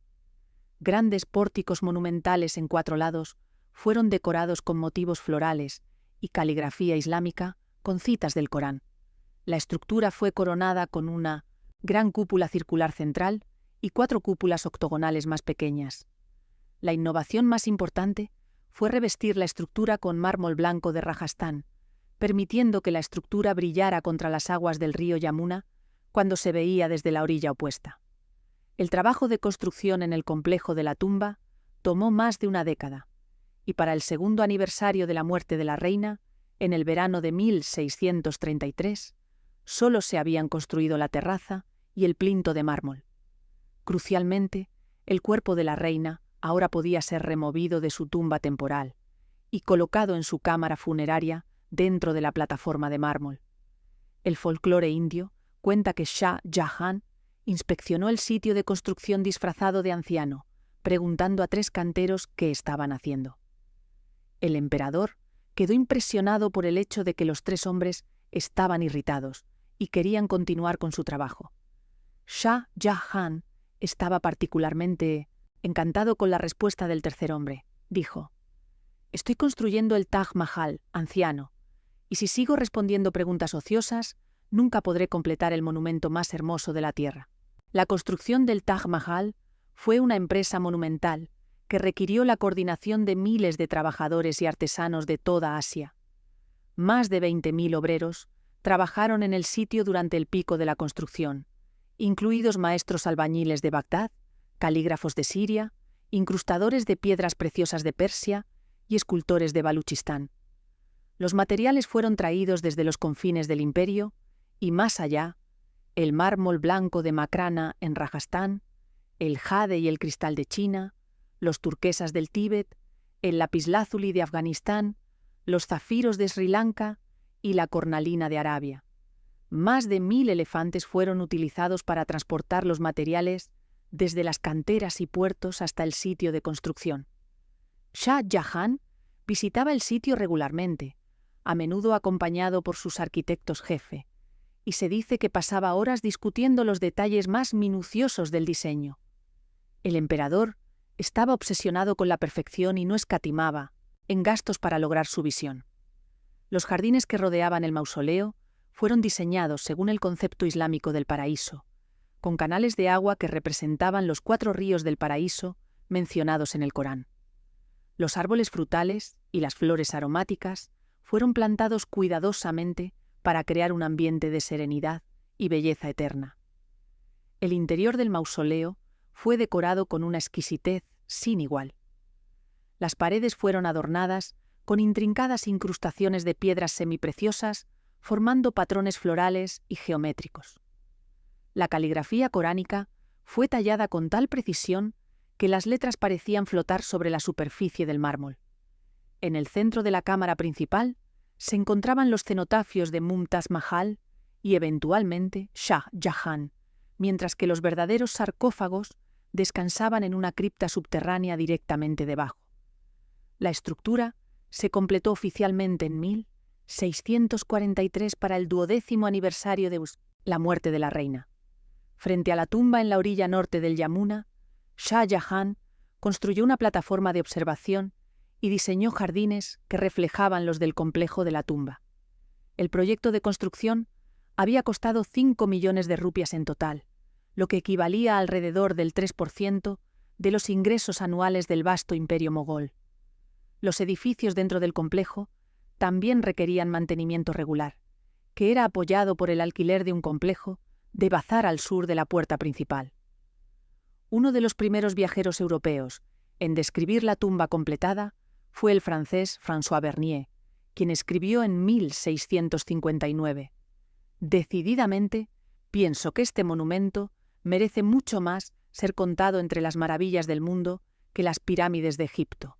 Grandes pórticos monumentales en 4 lados fueron decorados con motivos florales y caligrafía islámica con citas del Corán. La estructura fue coronada con una gran cúpula circular central y 4 cúpulas octogonales más pequeñas. La innovación más importante fue revestir la estructura con mármol blanco de Rajastán, permitiendo que la estructura brillara contra las aguas del río Yamuna cuando se veía desde la orilla opuesta. El trabajo de construcción en el complejo de la tumba tomó más de una década, y para el segundo aniversario de la muerte de la reina, en el verano de 1633, solo se habían construido la terraza y el plinto de mármol. Crucialmente, el cuerpo de la reina ahora podía ser removido de su tumba temporal y colocado en su cámara funeraria dentro de la plataforma de mármol. El folclore indio cuenta que Shah Jahan inspeccionó el sitio de construcción disfrazado de anciano, preguntando a 3 canteros qué estaban haciendo. El emperador quedó impresionado por el hecho de que los 3 hombres estaban irritados y querían continuar con su trabajo. Shah Jahan estaba particularmente encantado con la respuesta del tercer hombre. Dijo: «Estoy construyendo el Taj Mahal, anciano, y si sigo respondiendo preguntas ociosas, nunca podré completar el monumento más hermoso de la tierra». La construcción del Taj Mahal fue una empresa monumental que requirió la coordinación de miles de trabajadores y artesanos de toda Asia. Más de 20.000 obreros trabajaron en el sitio durante el pico de la construcción, incluidos maestros albañiles de Bagdad, calígrafos de Siria, incrustadores de piedras preciosas de Persia y escultores de Baluchistán. Los materiales fueron traídos desde los confines del imperio y más allá, el mármol blanco de Makrana en Rajastán, el jade y el cristal de China, los turquesas del Tíbet, el lapislázuli de Afganistán, los zafiros de Sri Lanka y la cornalina de Arabia. Más de 1.000 elefantes fueron utilizados para transportar los materiales desde las canteras y puertos hasta el sitio de construcción. Shah Jahan visitaba el sitio regularmente, a menudo acompañado por sus arquitectos jefe, y se dice que pasaba horas discutiendo los detalles más minuciosos del diseño. El emperador estaba obsesionado con la perfección y no escatimaba en gastos para lograr su visión. Los jardines que rodeaban el mausoleo fueron diseñados según el concepto islámico del paraíso, con canales de agua que representaban los 4 ríos del paraíso mencionados en el Corán. Los árboles frutales y las flores aromáticas fueron plantados cuidadosamente para crear un ambiente de serenidad y belleza eterna. El interior del mausoleo fue decorado con una exquisitez sin igual. Las paredes fueron adornadas con intrincadas incrustaciones de piedras semipreciosas, formando patrones florales y geométricos. La caligrafía coránica fue tallada con tal precisión que las letras parecían flotar sobre la superficie del mármol. En el centro de la cámara principal se encontraban los cenotafios de Mumtaz Mahal y, eventualmente, Shah Jahan, mientras que los verdaderos sarcófagos descansaban en una cripta subterránea directamente debajo. La estructura se completó oficialmente en 1643 para el 12º aniversario de la muerte de la reina. Frente a la tumba en la orilla norte del Yamuna, Shah Jahan construyó una plataforma de observación y diseñó jardines que reflejaban los del complejo de la tumba. El proyecto de construcción había costado 5 millones de rupias en total, lo que equivalía a alrededor del 3% de los ingresos anuales del vasto imperio mogol. Los edificios dentro del complejo también requerían mantenimiento regular, que era apoyado por el alquiler de un complejo de bazar al sur de la puerta principal. Uno de los primeros viajeros europeos en describir la tumba completada fue el francés François Bernier, quien escribió en 1659: «Decididamente, pienso que este monumento merece mucho más ser contado entre las maravillas del mundo que las pirámides de Egipto».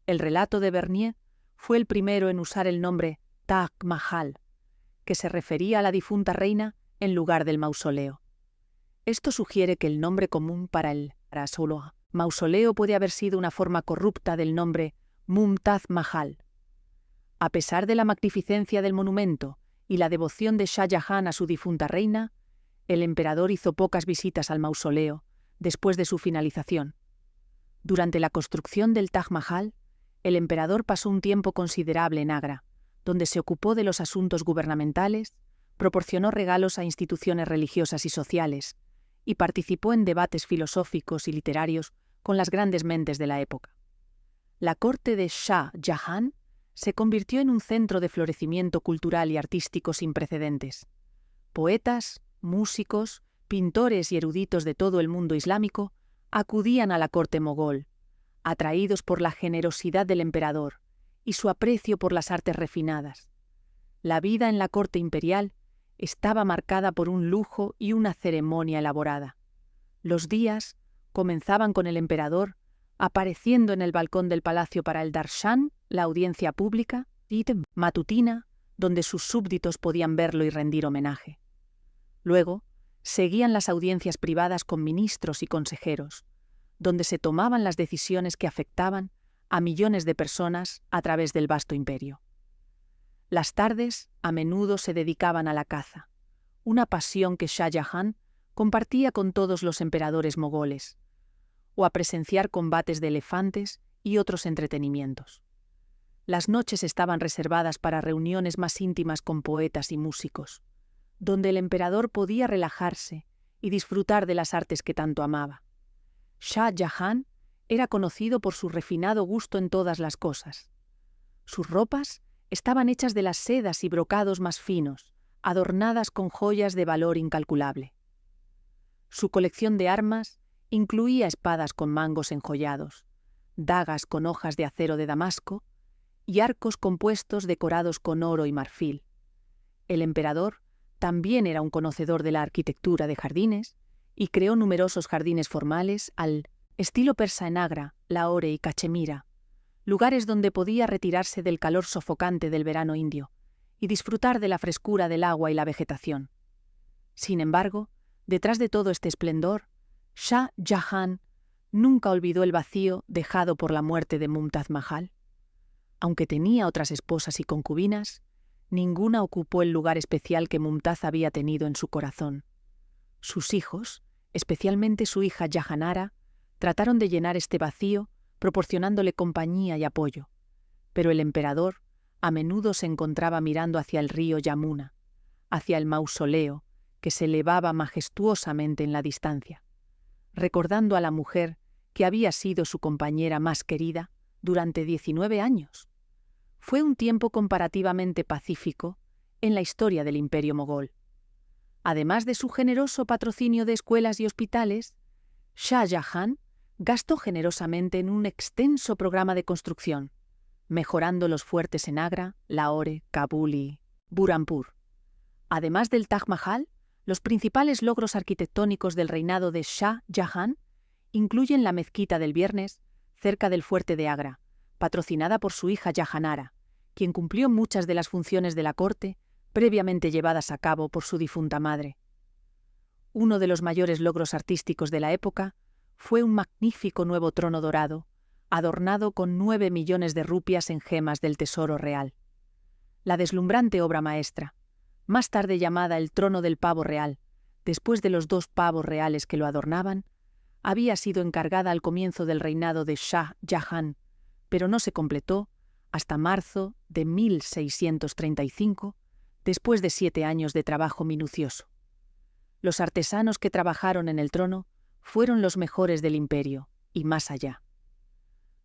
El relato de Bernier fue el primero en usar el nombre Taj Mahal, que se refería a la difunta reina en lugar del mausoleo. Esto sugiere que el nombre común para el mausoleo puede haber sido una forma corrupta del nombre Mumtaz Mahal. A pesar de la magnificencia del monumento y la devoción de Shah Jahan a su difunta reina, el emperador hizo pocas visitas al mausoleo después de su finalización. Durante la construcción del Taj Mahal, el emperador pasó un tiempo considerable en Agra, donde se ocupó de los asuntos gubernamentales, proporcionó regalos a instituciones religiosas y sociales, y participó en debates filosóficos y literarios con las grandes mentes de la época. La corte de Shah Jahan se convirtió en un centro de florecimiento cultural y artístico sin precedentes. Poetas, músicos, pintores y eruditos de todo el mundo islámico acudían a la corte mogol, atraídos por la generosidad del emperador y su aprecio por las artes refinadas. La vida en la corte imperial estaba marcada por un lujo y una ceremonia elaborada. Los días comenzaban con el emperador apareciendo en el balcón del palacio para el darshan, la audiencia pública, y matutina, donde sus súbditos podían verlo y rendir homenaje. Luego, seguían las audiencias privadas con ministros y consejeros, donde se tomaban las decisiones que afectaban a millones de personas a través del vasto imperio. Las tardes a menudo se dedicaban a la caza, una pasión que Shah Jahan compartía con todos los emperadores mogoles, o a presenciar combates de elefantes y otros entretenimientos. Las noches estaban reservadas para reuniones más íntimas con poetas y músicos, donde el emperador podía relajarse y disfrutar de las artes que tanto amaba. Shah Jahan era conocido por su refinado gusto en todas las cosas. Sus ropas estaban hechas de las sedas y brocados más finos, adornadas con joyas de valor incalculable. Su colección de armas incluía espadas con mangos enjollados, dagas con hojas de acero de Damasco y arcos compuestos decorados con oro y marfil. El emperador también era un conocedor de la arquitectura de jardines y creó numerosos jardines formales al estilo persa en Agra, Lahore y Cachemira, lugares donde podía retirarse del calor sofocante del verano indio y disfrutar de la frescura del agua y la vegetación. Sin embargo, detrás de todo este esplendor, Shah Jahan nunca olvidó el vacío dejado por la muerte de Mumtaz Mahal. Aunque tenía otras esposas y concubinas, ninguna ocupó el lugar especial que Mumtaz había tenido en su corazón. Sus hijos, especialmente su hija Jahanara, trataron de llenar este vacío proporcionándole compañía y apoyo, pero el emperador a menudo se encontraba mirando hacia el río Yamuna, hacia el mausoleo que se elevaba majestuosamente en la distancia, recordando a la mujer que había sido su compañera más querida durante 19 años. Fue un tiempo comparativamente pacífico en la historia del Imperio Mogol. Además de su generoso patrocinio de escuelas y hospitales, Shah Jahan gastó generosamente en un extenso programa de construcción, mejorando los fuertes en Agra, Lahore, Kabul y Burhanpur. Además del Taj Mahal, los principales logros arquitectónicos del reinado de Shah Jahan incluyen la mezquita del Viernes, cerca del fuerte de Agra, patrocinada por su hija Jahanara, quien cumplió muchas de las funciones de la corte previamente llevadas a cabo por su difunta madre. Uno de los mayores logros artísticos de la época fue un magnífico nuevo trono dorado, adornado con 9 millones de rupias en gemas del tesoro real. La deslumbrante obra maestra, más tarde llamada el trono del pavo real, después de los 2 pavos reales que lo adornaban, había sido encargada al comienzo del reinado de Shah Jahan, pero no se completó hasta marzo de 1635, después de 7 años de trabajo minucioso. Los artesanos que trabajaron en el trono fueron los mejores del imperio, y más allá.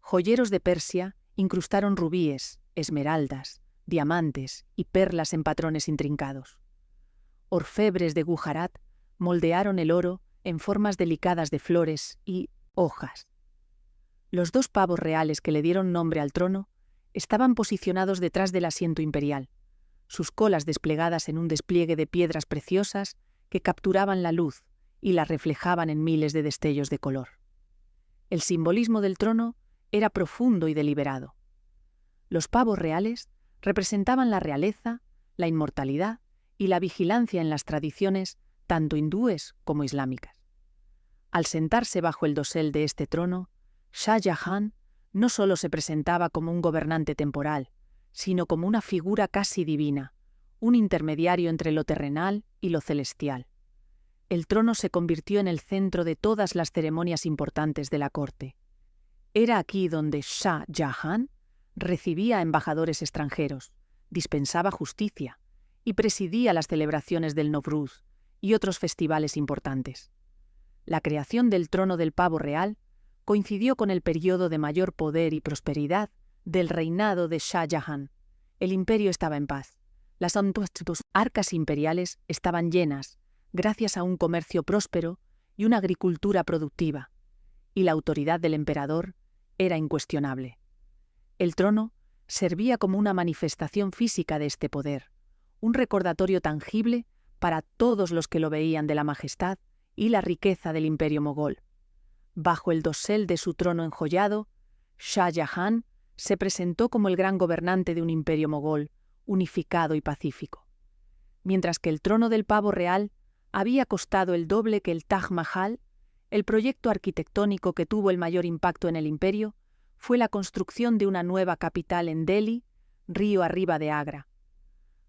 Joyeros de Persia incrustaron rubíes, esmeraldas, diamantes y perlas en patrones intrincados. Orfebres de Gujarat moldearon el oro en formas delicadas de flores y hojas. Los 2 pavos reales que le dieron nombre al trono estaban posicionados detrás del asiento imperial, sus colas desplegadas en un despliegue de piedras preciosas que capturaban la luz y la reflejaban en miles de destellos de color. El simbolismo del trono era profundo y deliberado. Los pavos reales representaban la realeza, la inmortalidad y la vigilancia en las tradiciones tanto hindúes como islámicas. Al sentarse bajo el dosel de este trono, Shah Jahan no solo se presentaba como un gobernante temporal, sino como una figura casi divina, un intermediario entre lo terrenal y lo celestial. El trono se convirtió en el centro de todas las ceremonias importantes de la corte. Era aquí donde Shah Jahan recibía a embajadores extranjeros, dispensaba justicia y presidía las celebraciones del Nowruz y otros festivales importantes. La creación del trono del pavo real coincidió con el periodo de mayor poder y prosperidad del reinado de Shah Jahan. El imperio estaba en paz. Las arcas imperiales estaban llenas gracias a un comercio próspero y una agricultura productiva, y la autoridad del emperador era incuestionable. El trono servía como una manifestación física de este poder, un recordatorio tangible para todos los que lo veían de la majestad y la riqueza del imperio mogol. Bajo el dosel de su trono enjollado, Shah Jahan se presentó como el gran gobernante de un imperio mogol, unificado y pacífico. Mientras que el trono del pavo real había costado el doble que el Taj Mahal, el proyecto arquitectónico que tuvo el mayor impacto en el imperio fue la construcción de una nueva capital en Delhi, río arriba de Agra.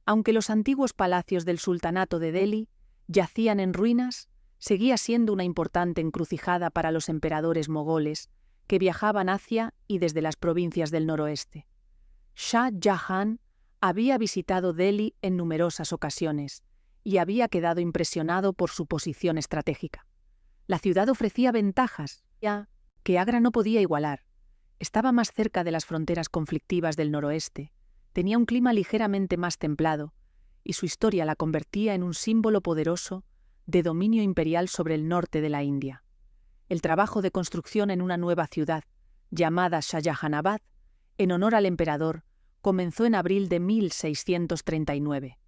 Aunque los antiguos palacios del sultanato de Delhi yacían en ruinas, seguía siendo una importante encrucijada para los emperadores mogoles que viajaban hacia y desde las provincias del noroeste. Shah Jahan había visitado Delhi en numerosas ocasiones y había quedado impresionado por su posición estratégica. La ciudad ofrecía ventajas que Agra no podía igualar. Estaba más cerca de las fronteras conflictivas del noroeste, tenía un clima ligeramente más templado, y su historia la convertía en un símbolo poderoso de dominio imperial sobre el norte de la India. El trabajo de construcción en una nueva ciudad, llamada Shahjahanabad, en honor al emperador, comenzó en abril de 1639.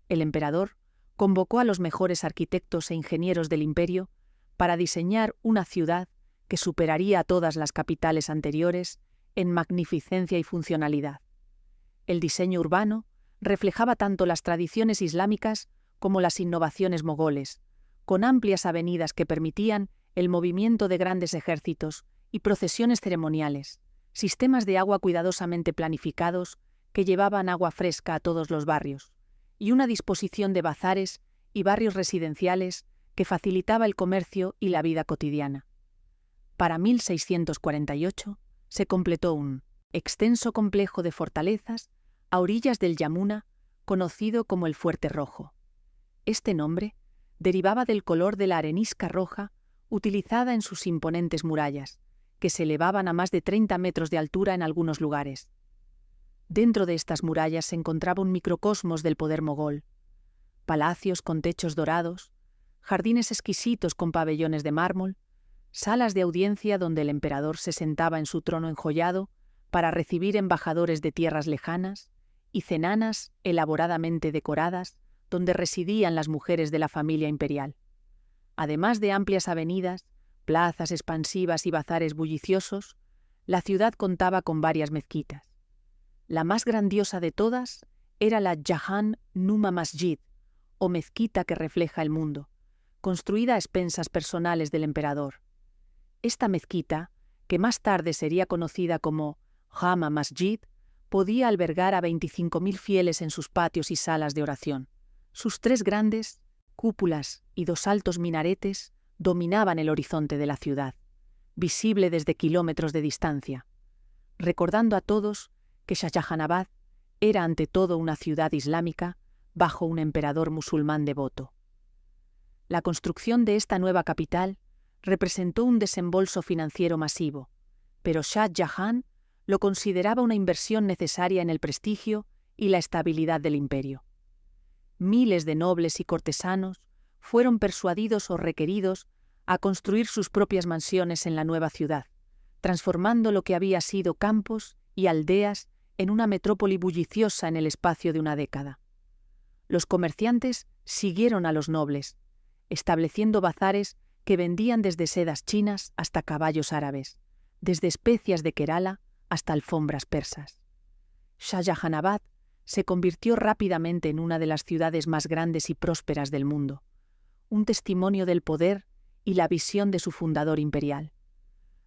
El emperador convocó a los mejores arquitectos e ingenieros del imperio para diseñar una ciudad que superaría a todas las capitales anteriores en magnificencia y funcionalidad. El diseño urbano reflejaba tanto las tradiciones islámicas como las innovaciones mogoles, con amplias avenidas que permitían el movimiento de grandes ejércitos y procesiones ceremoniales, sistemas de agua cuidadosamente planificados que llevaban agua fresca a todos los barrios, y una disposición de bazares y barrios residenciales que facilitaba el comercio y la vida cotidiana. Para 1648 se completó un extenso complejo de fortalezas a orillas del Yamuna, conocido como el Fuerte Rojo. Este nombre derivaba del color de la arenisca roja utilizada en sus imponentes murallas, que se elevaban a más de 30 metros de altura en algunos lugares. Dentro de estas murallas se encontraba un microcosmos del poder mogol: palacios con techos dorados, jardines exquisitos con pabellones de mármol, salas de audiencia donde el emperador se sentaba en su trono enjollado para recibir embajadores de tierras lejanas, y cenanas elaboradamente decoradas donde residían las mujeres de la familia imperial. Además de amplias avenidas, plazas expansivas y bazares bulliciosos, la ciudad contaba con varias mezquitas. La más grandiosa de todas era la Jahan Numa Masjid, o mezquita que refleja el mundo, construida a expensas personales del emperador. Esta mezquita, que más tarde sería conocida como Jama Masjid, podía albergar a 25.000 fieles en sus patios y salas de oración. Sus 3 grandes cúpulas y 2 altos minaretes dominaban el horizonte de la ciudad, visible desde kilómetros de distancia, recordando a todos que Shahjahanabad era ante todo una ciudad islámica bajo un emperador musulmán devoto. La construcción de esta nueva capital representó un desembolso financiero masivo, pero Shah Jahan lo consideraba una inversión necesaria en el prestigio y la estabilidad del imperio. Miles de nobles y cortesanos fueron persuadidos o requeridos a construir sus propias mansiones en la nueva ciudad, transformando lo que había sido campos y aldeas en una metrópoli bulliciosa en el espacio de una década. Los comerciantes siguieron a los nobles, estableciendo bazares que vendían desde sedas chinas hasta caballos árabes, desde especias de Kerala hasta alfombras persas. Shahjahanabad se convirtió rápidamente en una de las ciudades más grandes y prósperas del mundo, un testimonio del poder y la visión de su fundador imperial.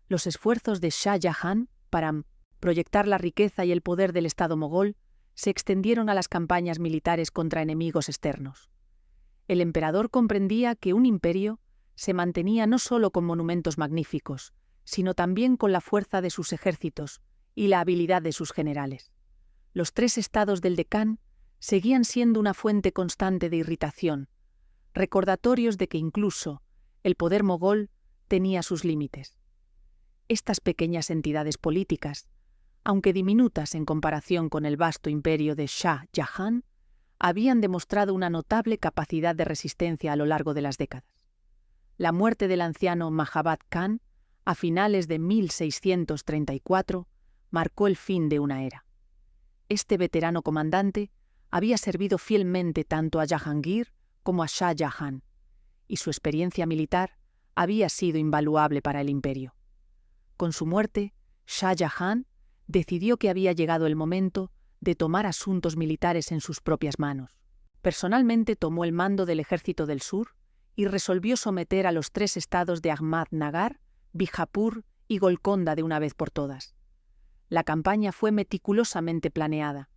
Los esfuerzos de Shah Jahan para proyectar la riqueza y el poder del Estado mogol se extendieron a las campañas militares contra enemigos externos. El emperador comprendía que un imperio se mantenía no solo con monumentos magníficos, sino también con la fuerza de sus ejércitos y la habilidad de sus generales. Los 3 estados del Decán seguían siendo una fuente constante de irritación, recordatorios de que incluso el poder mogol tenía sus límites. Estas pequeñas entidades políticas, aunque diminutas en comparación con el vasto imperio de Shah Jahan, habían demostrado una notable capacidad de resistencia a lo largo de las décadas. La muerte del anciano Mahabad Khan, a finales de 1634, marcó el fin de una era. Este veterano comandante había servido fielmente tanto a Jahangir como a Shah Jahan, y su experiencia militar había sido invaluable para el imperio. Con su muerte, Shah Jahan decidió que había llegado el momento de tomar asuntos militares en sus propias manos. Personalmente tomó el mando del ejército del sur y resolvió someter a los 3 estados de Ahmadnagar, Bijapur y Golconda de una vez por todas. La campaña fue meticulosamente planeada.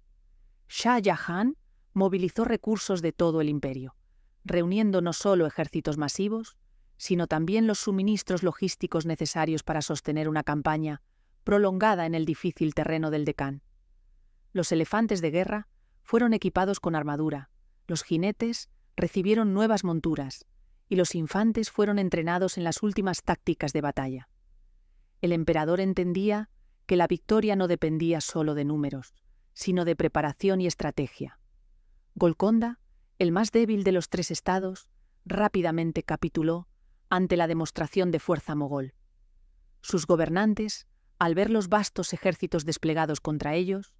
Shah Jahan movilizó recursos de todo el imperio, reuniendo no solo ejércitos masivos, sino también los suministros logísticos necesarios para sostener una campaña prolongada en el difícil terreno del Decán. Los elefantes de guerra fueron equipados con armadura, los jinetes recibieron nuevas monturas y los infantes fueron entrenados en las últimas tácticas de batalla. El emperador entendía que la victoria no dependía solo de números, sino de preparación y estrategia. Golconda, el más débil de los 3 estados, rápidamente capituló ante la demostración de fuerza mogol. Sus gobernantes, al ver los vastos ejércitos desplegados contra ellos,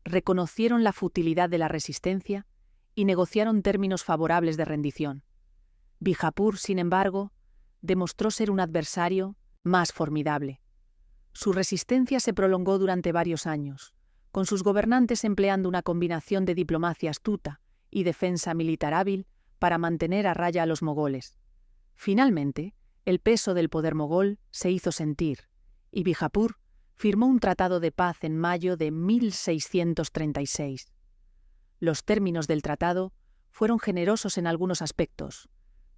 reconocieron la futilidad de la resistencia y negociaron términos favorables de rendición. Bijapur, sin embargo, demostró ser un adversario más formidable. Su resistencia se prolongó durante varios años, con sus gobernantes empleando una combinación de diplomacia astuta y defensa militar hábil para mantener a raya a los mogoles. Finalmente, el peso del poder mogol se hizo sentir, y Bijapur firmó un tratado de paz en mayo de 1636. Los términos del tratado fueron generosos en algunos aspectos,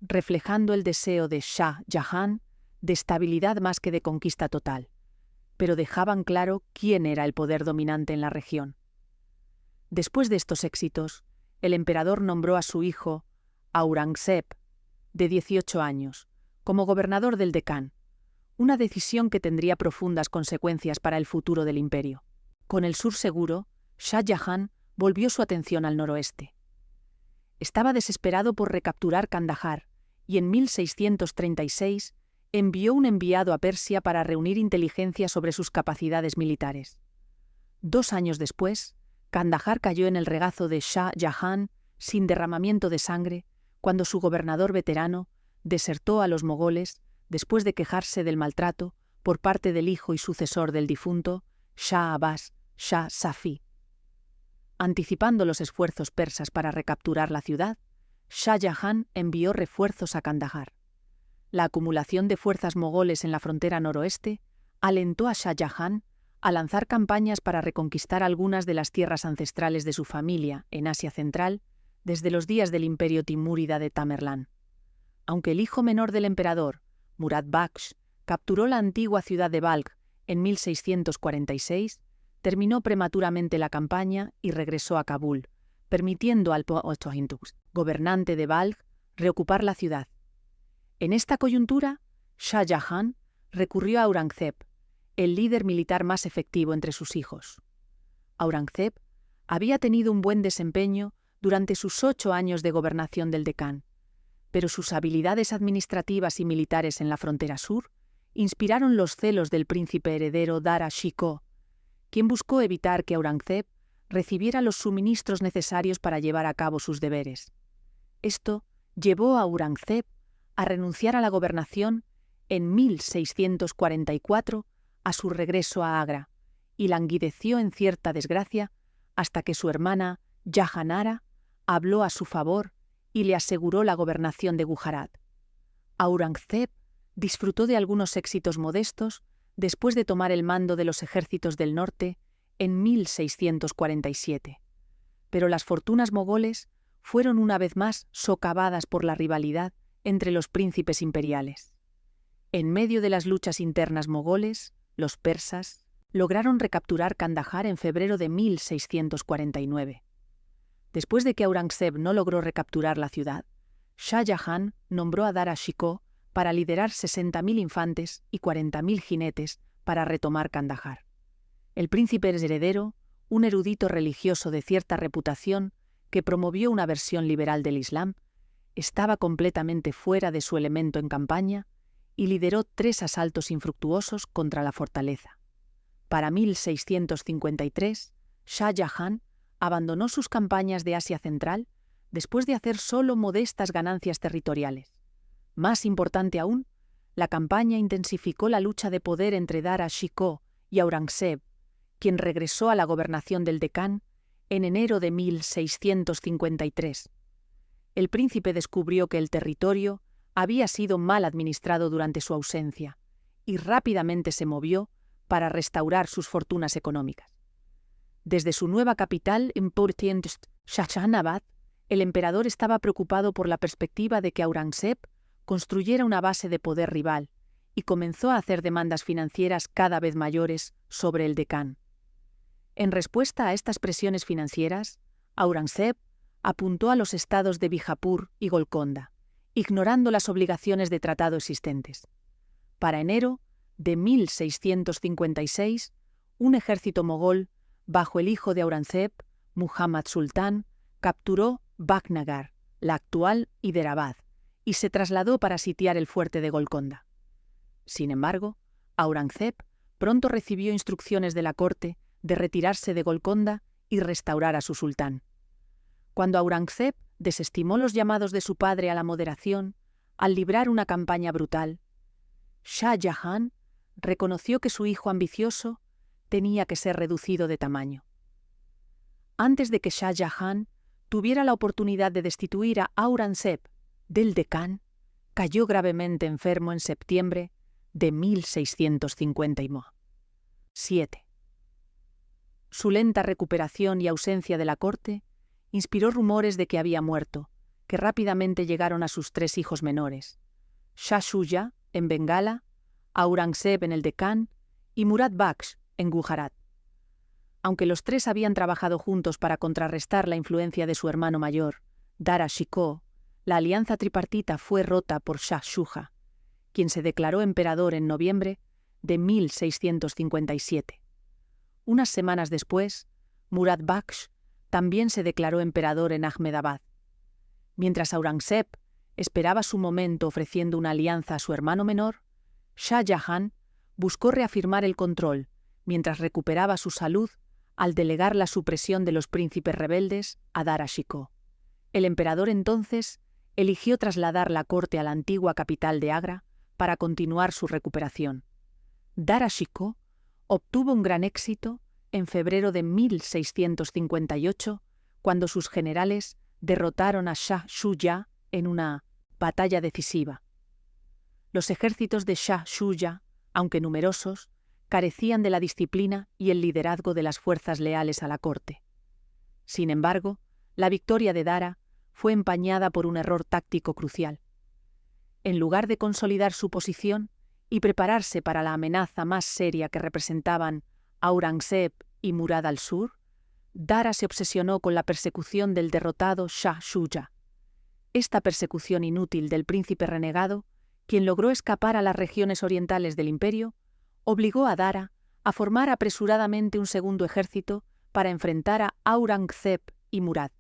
reflejando el deseo de Shah Jahan de estabilidad más que de conquista total, pero dejaban claro quién era el poder dominante en la región. Después de estos éxitos, el emperador nombró a su hijo Aurangzeb, de 18 años, como gobernador del Decán, una decisión que tendría profundas consecuencias para el futuro del imperio. Con el sur seguro, Shah Jahan volvió su atención al noroeste. Estaba desesperado por recapturar Kandahar y en 1636 envió un enviado a Persia para reunir inteligencia sobre sus capacidades militares. 2 años después, Kandahar cayó en el regazo de Shah Jahan sin derramamiento de sangre cuando su gobernador veterano desertó a los mogoles después de quejarse del maltrato por parte del hijo y sucesor del difunto Shah Abbas, Shah Safi. Anticipando los esfuerzos persas para recapturar la ciudad, Shah Jahan envió refuerzos a Kandahar. La acumulación de fuerzas mogoles en la frontera noroeste alentó a Shah Jahan a lanzar campañas para reconquistar algunas de las tierras ancestrales de su familia en Asia Central desde los días del imperio timúrida de Tamerlán. Aunque el hijo menor del emperador, Murad Baksh, capturó la antigua ciudad de Balkh en 1646, terminó prematuramente la campaña y regresó a Kabul, permitiendo al gobernante de Balkh reocupar la ciudad. En esta coyuntura, Shah Jahan recurrió a Aurangzeb, el líder militar más efectivo entre sus hijos. Aurangzeb había tenido un buen desempeño durante sus 8 años de gobernación del Decán, pero sus habilidades administrativas y militares en la frontera sur inspiraron los celos del príncipe heredero Dara Shikoh, quien buscó evitar que Aurangzeb recibiera los suministros necesarios para llevar a cabo sus deberes. Esto llevó a Aurangzeb a renunciar a la gobernación en 1644 a su regreso a Agra, y languideció en cierta desgracia hasta que su hermana Jahanara habló a su favor y le aseguró la gobernación de Gujarat. Aurangzeb disfrutó de algunos éxitos modestos después de tomar el mando de los ejércitos del norte en 1647. Pero las fortunas mogoles fueron una vez más socavadas por la rivalidad entre los príncipes imperiales. En medio de las luchas internas mogoles, los persas lograron recapturar Kandahar en febrero de 1649. Después de que Aurangzeb no logró recapturar la ciudad, Shah Jahan nombró a Dara Shikoh para liderar 60.000 infantes y 40.000 jinetes para retomar Kandahar. El príncipe heredero, un erudito religioso de cierta reputación que promovió una versión liberal del Islam, estaba completamente fuera de su elemento en campaña y lideró 3 asaltos infructuosos contra la fortaleza. Para 1653, Shah Jahan abandonó sus campañas de Asia Central después de hacer solo modestas ganancias territoriales. Más importante aún, la campaña intensificó la lucha de poder entre Dara Shikoh y Aurangzeb, quien regresó a la gobernación del Decán en enero de 1653. El príncipe descubrió que el territorio había sido mal administrado durante su ausencia y rápidamente se movió para restaurar sus fortunas económicas. Desde su nueva capital en Shahjahanabad, el emperador estaba preocupado por la perspectiva de que Aurangzeb construyera una base de poder rival y comenzó a hacer demandas financieras cada vez mayores sobre el Decán. En respuesta a estas presiones financieras, Aurangzeb apuntó a los estados de Bijapur y Golconda, ignorando las obligaciones de tratado existentes. Para enero de 1656, un ejército mogol, bajo el hijo de Aurangzeb, Muhammad Sultán, capturó Baknagar, la actual Hyderabad, y se trasladó para sitiar el fuerte de Golconda. Sin embargo, Aurangzeb pronto recibió instrucciones de la corte de retirarse de Golconda y restaurar a su sultán. Cuando Aurangzeb desestimó los llamados de su padre a la moderación, al librar una campaña brutal, Shah Jahan reconoció que su hijo ambicioso tenía que ser reducido de tamaño. Antes de que Shah Jahan tuviera la oportunidad de destituir a Aurangzeb del Decán, cayó gravemente enfermo en septiembre de 1657. Su lenta recuperación y ausencia de la corte inspiró rumores de que había muerto, que rápidamente llegaron a sus 3 hijos menores, Shah Shuja en Bengala, Aurangzeb en el Decán y Murad Baksh en Gujarat. Aunque los 3 habían trabajado juntos para contrarrestar la influencia de su hermano mayor, Dara Shikoh, la alianza tripartita fue rota por Shah Shuja, quien se declaró emperador en noviembre de 1657. Unas semanas después, Murad Baksh también se declaró emperador en Ahmedabad. Mientras Aurangzeb esperaba su momento ofreciendo una alianza a su hermano menor, Shah Jahan buscó reafirmar el control mientras recuperaba su salud al delegar la supresión de los príncipes rebeldes a Dara Shikoh. El emperador entonces eligió trasladar la corte a la antigua capital de Agra para continuar su recuperación. Dara Shikoh obtuvo un gran éxito en febrero de 1658, cuando sus generales derrotaron a Shah Shuja en una batalla decisiva. Los ejércitos de Shah Shuja, aunque numerosos, carecían de la disciplina y el liderazgo de las fuerzas leales a la corte. Sin embargo, la victoria de Dara fue empañada por un error táctico crucial. En lugar de consolidar su posición y prepararse para la amenaza más seria que representaban Aurangzeb y Murad al sur, Dara se obsesionó con la persecución del derrotado Shah Shuja. Esta persecución inútil del príncipe renegado, quien logró escapar a las regiones orientales del imperio, obligó a Dara a formar apresuradamente un segundo ejército para enfrentar a Aurangzeb y Murad.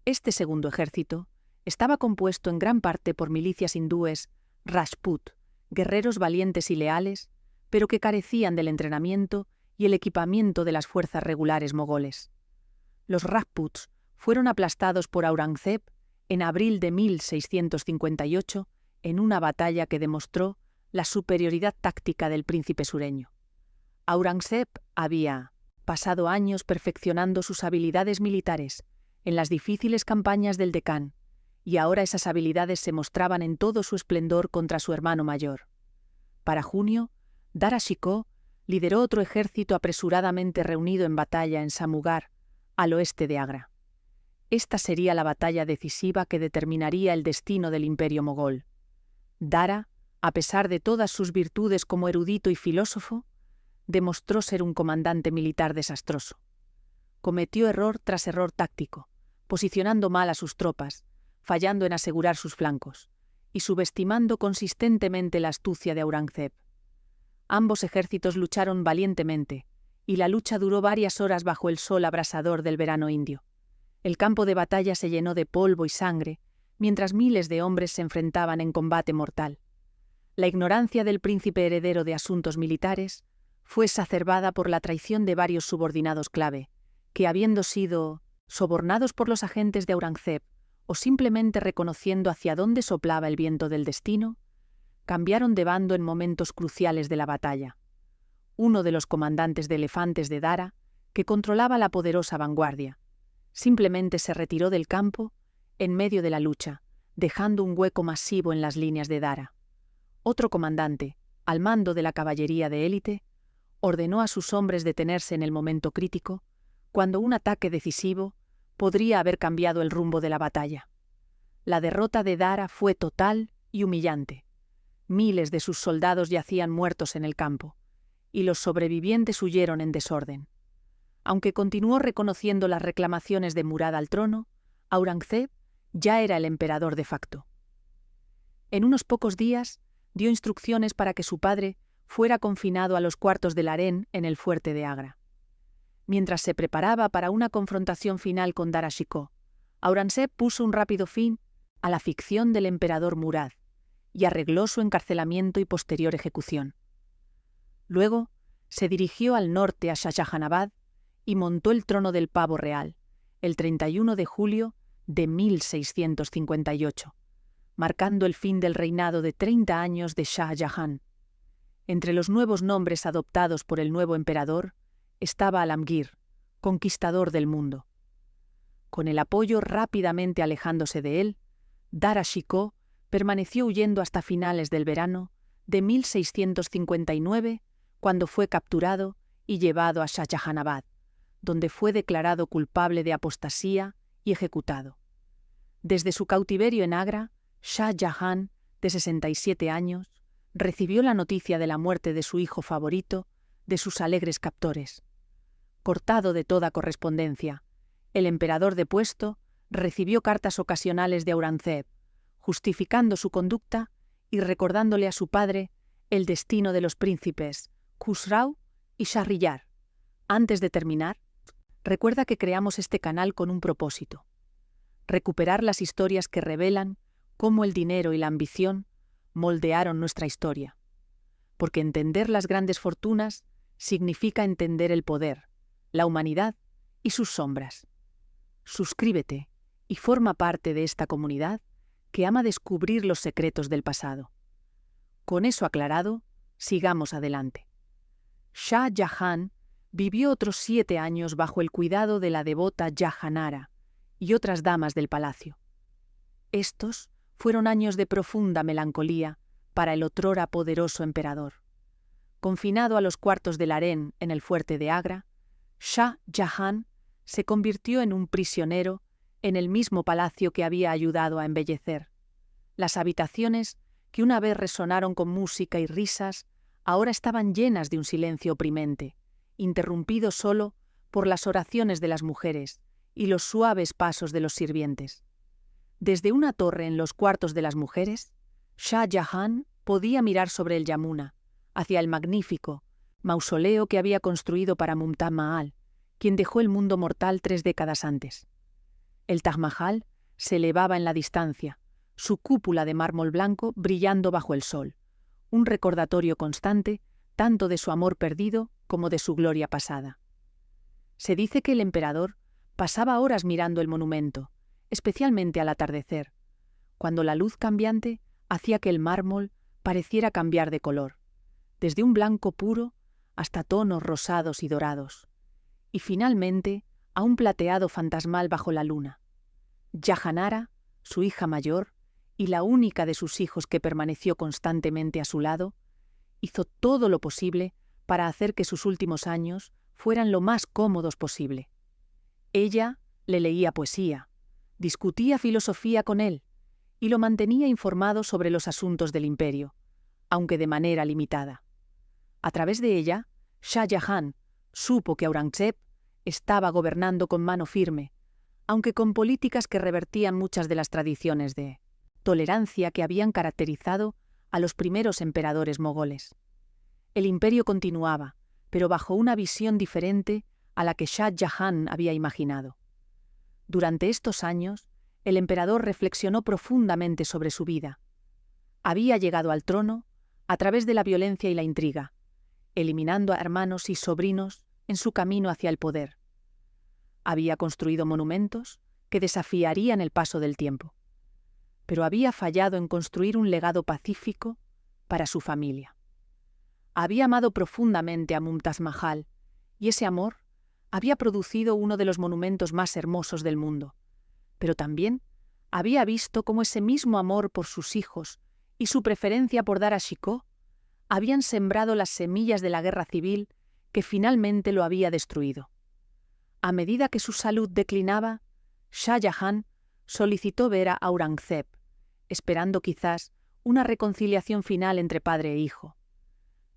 Este segundo ejército estaba compuesto en gran parte por milicias hindúes Rajput, guerreros valientes y leales, pero que carecían del entrenamiento y el equipamiento de las fuerzas regulares mogoles. Los Rajputs fueron aplastados por Aurangzeb en abril de 1658 en una batalla que demostró la superioridad táctica del príncipe sureño. Aurangzeb había pasado años perfeccionando sus habilidades militares en las difíciles campañas del Decán, y ahora esas habilidades se mostraban en todo su esplendor contra su hermano mayor. Para junio, Dara Shikoh lideró otro ejército apresuradamente reunido en batalla en Samugar, al oeste de Agra. Esta sería la batalla decisiva que determinaría el destino del imperio mogol. Dara, a pesar de todas sus virtudes como erudito y filósofo, demostró ser un comandante militar desastroso. Cometió error tras error táctico, posicionando mal a sus tropas, fallando en asegurar sus flancos, y subestimando consistentemente la astucia de Aurangzeb. Ambos ejércitos lucharon valientemente, y la lucha duró varias horas bajo el sol abrasador del verano indio. El campo de batalla se llenó de polvo y sangre, mientras miles de hombres se enfrentaban en combate mortal. La ignorancia del príncipe heredero de asuntos militares fue exacerbada por la traición de varios subordinados clave, que habiendo sido sobornados por los agentes de Aurangzeb o simplemente reconociendo hacia dónde soplaba el viento del destino, cambiaron de bando en momentos cruciales de la batalla. Uno de los comandantes de elefantes de Dara, que controlaba la poderosa vanguardia, simplemente se retiró del campo en medio de la lucha, dejando un hueco masivo en las líneas de Dara. Otro comandante, al mando de la caballería de élite, ordenó a sus hombres detenerse en el momento crítico, cuando un ataque decisivo podría haber cambiado el rumbo de la batalla. La derrota de Dara fue total y humillante. Miles de sus soldados yacían muertos en el campo, y los sobrevivientes huyeron en desorden. Aunque continuó reconociendo las reclamaciones de Murad al trono, Aurangzeb ya era el emperador de facto. En unos pocos días, dio instrucciones para que su padre fuera confinado a los cuartos del harén en el fuerte de Agra. Mientras se preparaba para una confrontación final con Dara Shikoh, Aurangzeb puso un rápido fin a la ficción del emperador Murad y arregló su encarcelamiento y posterior ejecución. Luego, se dirigió al norte a Shahjahanabad y montó el trono del pavo real, el 31 de julio de 1658, marcando el fin del reinado de 30 años de Shah Jahan. Entre los nuevos nombres adoptados por el nuevo emperador estaba Alamgir, conquistador del mundo. Con el apoyo rápidamente alejándose de él, Dara Shikoh permaneció huyendo hasta finales del verano de 1659, cuando fue capturado y llevado a Shahjahanabad, donde fue declarado culpable de apostasía y ejecutado. Desde su cautiverio en Agra, Shah Jahan, de 67 años, recibió la noticia de la muerte de su hijo favorito de sus alegres captores. Cortado de toda correspondencia, el emperador depuesto recibió cartas ocasionales de Aurangzeb, justificando su conducta y recordándole a su padre el destino de los príncipes Khusrau y Shahriyar. Antes de terminar, recuerda que creamos este canal con un propósito: recuperar las historias que revelan cómo el dinero y la ambición moldearon nuestra historia. Porque entender las grandes fortunas significa entender el poder, la humanidad y sus sombras. Suscríbete y forma parte de esta comunidad que ama descubrir los secretos del pasado. Con eso aclarado, sigamos adelante. Shah Jahan vivió otros 7 años bajo el cuidado de la devota Jahanara y otras damas del palacio. Estos fueron años de profunda melancolía para el otrora poderoso emperador. confinado a los cuartos del harén en el fuerte de Agra, Shah Jahan se convirtió en un prisionero en el mismo palacio que había ayudado a embellecer. Las habitaciones, que una vez resonaron con música y risas, ahora estaban llenas de un silencio oprimente, interrumpido solo por las oraciones de las mujeres y los suaves pasos de los sirvientes. Desde una torre en los cuartos de las mujeres, Shah Jahan podía mirar sobre el Yamuna, hacia el magnífico mausoleo que había construido para Mumtaz Mahal, quien dejó el mundo mortal 3 décadas antes. El Taj Mahal se elevaba en la distancia, su cúpula de mármol blanco brillando bajo el sol, un recordatorio constante tanto de su amor perdido como de su gloria pasada. Se dice que el emperador pasaba horas mirando el monumento, especialmente al atardecer, cuando la luz cambiante hacía que el mármol pareciera cambiar de color, desde un blanco puro hasta tonos rosados y dorados, y finalmente a un plateado fantasmal bajo la luna. Jahanara, su hija mayor, y la única de sus hijos que permaneció constantemente a su lado, hizo todo lo posible para hacer que sus últimos años fueran lo más cómodos posible. Ella le leía poesía, discutía filosofía con él y lo mantenía informado sobre los asuntos del imperio, aunque de manera limitada. A través de ella, Shah Jahan supo que Aurangzeb estaba gobernando con mano firme, aunque con políticas que revertían muchas de las tradiciones de tolerancia que habían caracterizado a los primeros emperadores mogoles. El imperio continuaba, pero bajo una visión diferente a la que Shah Jahan había imaginado. Durante estos años, el emperador reflexionó profundamente sobre su vida. Había llegado al trono a través de la violencia y la intriga, eliminando a hermanos y sobrinos en su camino hacia el poder. Había construido monumentos que desafiarían el paso del tiempo, pero había fallado en construir un legado pacífico para su familia. Había amado profundamente a Mumtaz Mahal, y ese amor había producido uno de los monumentos más hermosos del mundo, pero también había visto cómo ese mismo amor por sus hijos y su preferencia por Dara Shikoh habían sembrado las semillas de la guerra civil que finalmente lo había destruido. A medida que su salud declinaba, Shah Jahan solicitó ver a Aurangzeb, esperando quizás una reconciliación final entre padre e hijo.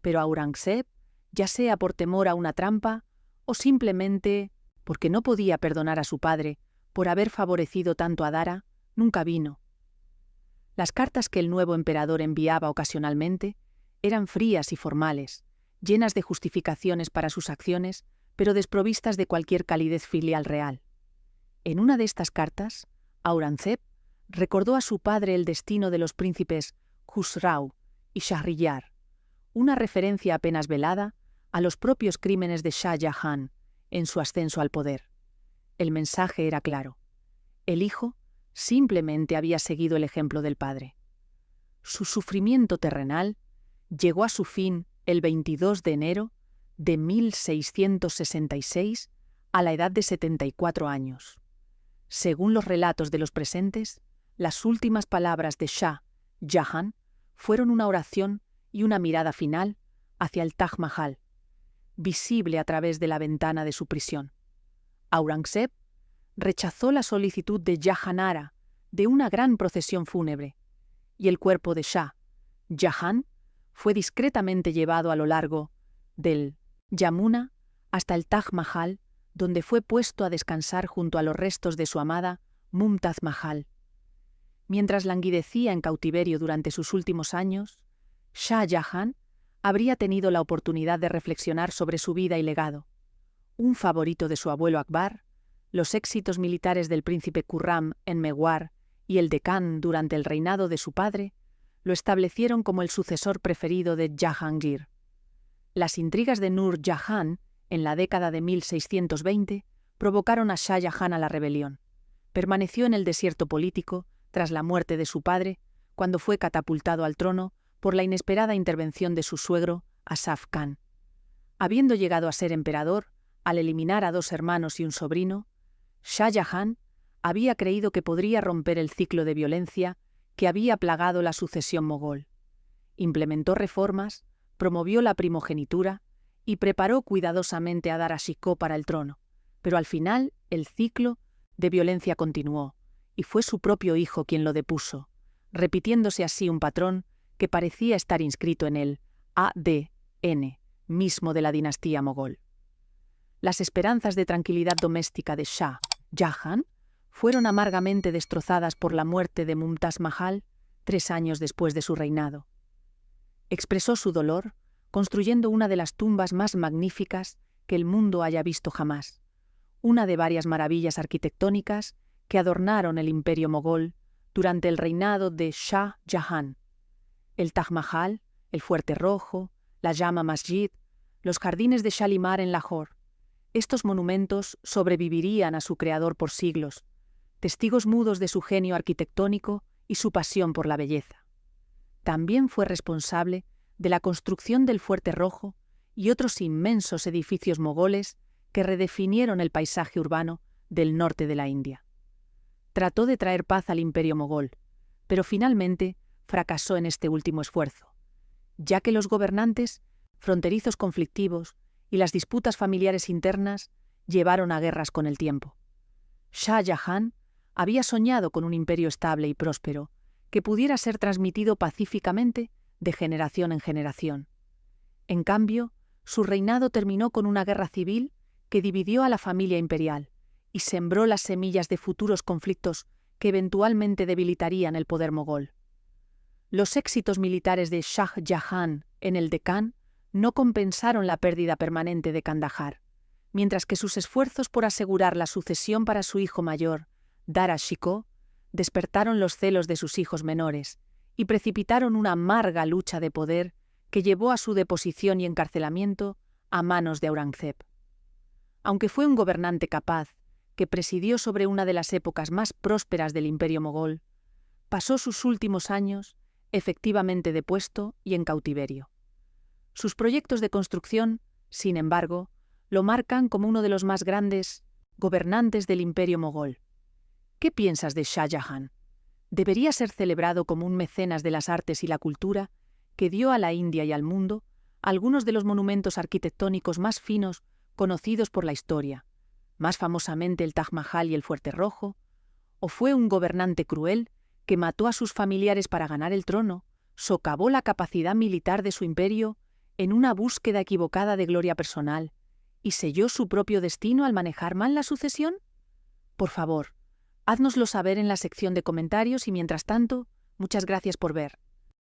Pero Aurangzeb, ya sea por temor a una trampa o simplemente porque no podía perdonar a su padre por haber favorecido tanto a Dara, nunca vino. Las cartas que el nuevo emperador enviaba ocasionalmente eran frías y formales, llenas de justificaciones para sus acciones, pero desprovistas de cualquier calidez filial real. En una de estas cartas, Aurangzeb recordó a su padre el destino de los príncipes Khusrau y Shahriyar, una referencia apenas velada a los propios crímenes de Shah Jahan en su ascenso al poder. El mensaje era claro. El hijo simplemente había seguido el ejemplo del padre. Su sufrimiento terrenal llegó a su fin el 22 de enero de 1666 a la edad de 74 años. Según los relatos de los presentes, las últimas palabras de Shah Jahan fueron una oración y una mirada final hacia el Taj Mahal, visible a través de la ventana de su prisión. Aurangzeb rechazó la solicitud de Jahanara de una gran procesión fúnebre, y el cuerpo de Shah Jahan fue discretamente llevado a lo largo del Yamuna hasta el Taj Mahal, donde fue puesto a descansar junto a los restos de su amada Mumtaz Mahal. Mientras languidecía en cautiverio durante sus últimos años, Shah Jahan habría tenido la oportunidad de reflexionar sobre su vida y legado. Un favorito de su abuelo Akbar, los éxitos militares del príncipe Khurram en Mewar y el Decán durante el reinado de su padre, lo establecieron como el sucesor preferido de Jahangir. Las intrigas de Nur Jahan, en la década de 1620, provocaron a Shah Jahan a la rebelión. Permaneció en el desierto político tras la muerte de su padre, cuando fue catapultado al trono por la inesperada intervención de su suegro, Asaf Khan. Habiendo llegado a ser emperador, al eliminar a 2 hermanos y un sobrino, Shah Jahan había creído que podría romper el ciclo de violencia que había plagado la sucesión mogol. Implementó reformas, promovió la primogenitura y preparó cuidadosamente a Dara Shikoh para el trono, pero al final el ciclo de violencia continuó, y fue su propio hijo quien lo depuso, repitiéndose así un patrón que parecía estar inscrito en el ADN mismo de la dinastía mogol. Las esperanzas de tranquilidad doméstica de Shah Jahan fueron amargamente destrozadas por la muerte de Mumtaz Mahal 3 años después de su reinado. Expresó su dolor construyendo una de las tumbas más magníficas que el mundo haya visto jamás, una de varias maravillas arquitectónicas que adornaron el imperio mogol durante el reinado de Shah Jahan. El Taj Mahal, el Fuerte Rojo, la Jama Masjid, los jardines de Shalimar en Lahore. Estos monumentos sobrevivirían a su creador por siglos, testigos mudos de su genio arquitectónico y su pasión por la belleza. También fue responsable de la construcción del Fuerte Rojo y otros inmensos edificios mogoles que redefinieron el paisaje urbano del norte de la India. Trató de traer paz al imperio mogol, pero finalmente fracasó en este último esfuerzo, ya que los gobernantes, fronterizos conflictivos y las disputas familiares internas llevaron a guerras con el tiempo. Shah Jahan había soñado con un imperio estable y próspero, que pudiera ser transmitido pacíficamente de generación en generación. En cambio, su reinado terminó con una guerra civil que dividió a la familia imperial y sembró las semillas de futuros conflictos que eventualmente debilitarían el poder mogol. Los éxitos militares de Shah Jahan en el Deccan no compensaron la pérdida permanente de Kandahar, mientras que sus esfuerzos por asegurar la sucesión para su hijo mayor, Dara Shikoh, despertaron los celos de sus hijos menores y precipitaron una amarga lucha de poder que llevó a su deposición y encarcelamiento a manos de Aurangzeb. Aunque fue un gobernante capaz, que presidió sobre una de las épocas más prósperas del imperio mogol, pasó sus últimos años efectivamente depuesto y en cautiverio. Sus proyectos de construcción, sin embargo, lo marcan como uno de los más grandes gobernantes del imperio mogol. ¿Qué piensas de Shah Jahan? ¿Debería ser celebrado como un mecenas de las artes y la cultura que dio a la India y al mundo algunos de los monumentos arquitectónicos más finos conocidos por la historia, más famosamente el Taj Mahal y el Fuerte Rojo? ¿O fue un gobernante cruel que mató a sus familiares para ganar el trono, socavó la capacidad militar de su imperio en una búsqueda equivocada de gloria personal y selló su propio destino al manejar mal la sucesión? Por favor, háznoslo saber en la sección de comentarios y mientras tanto, muchas gracias por ver.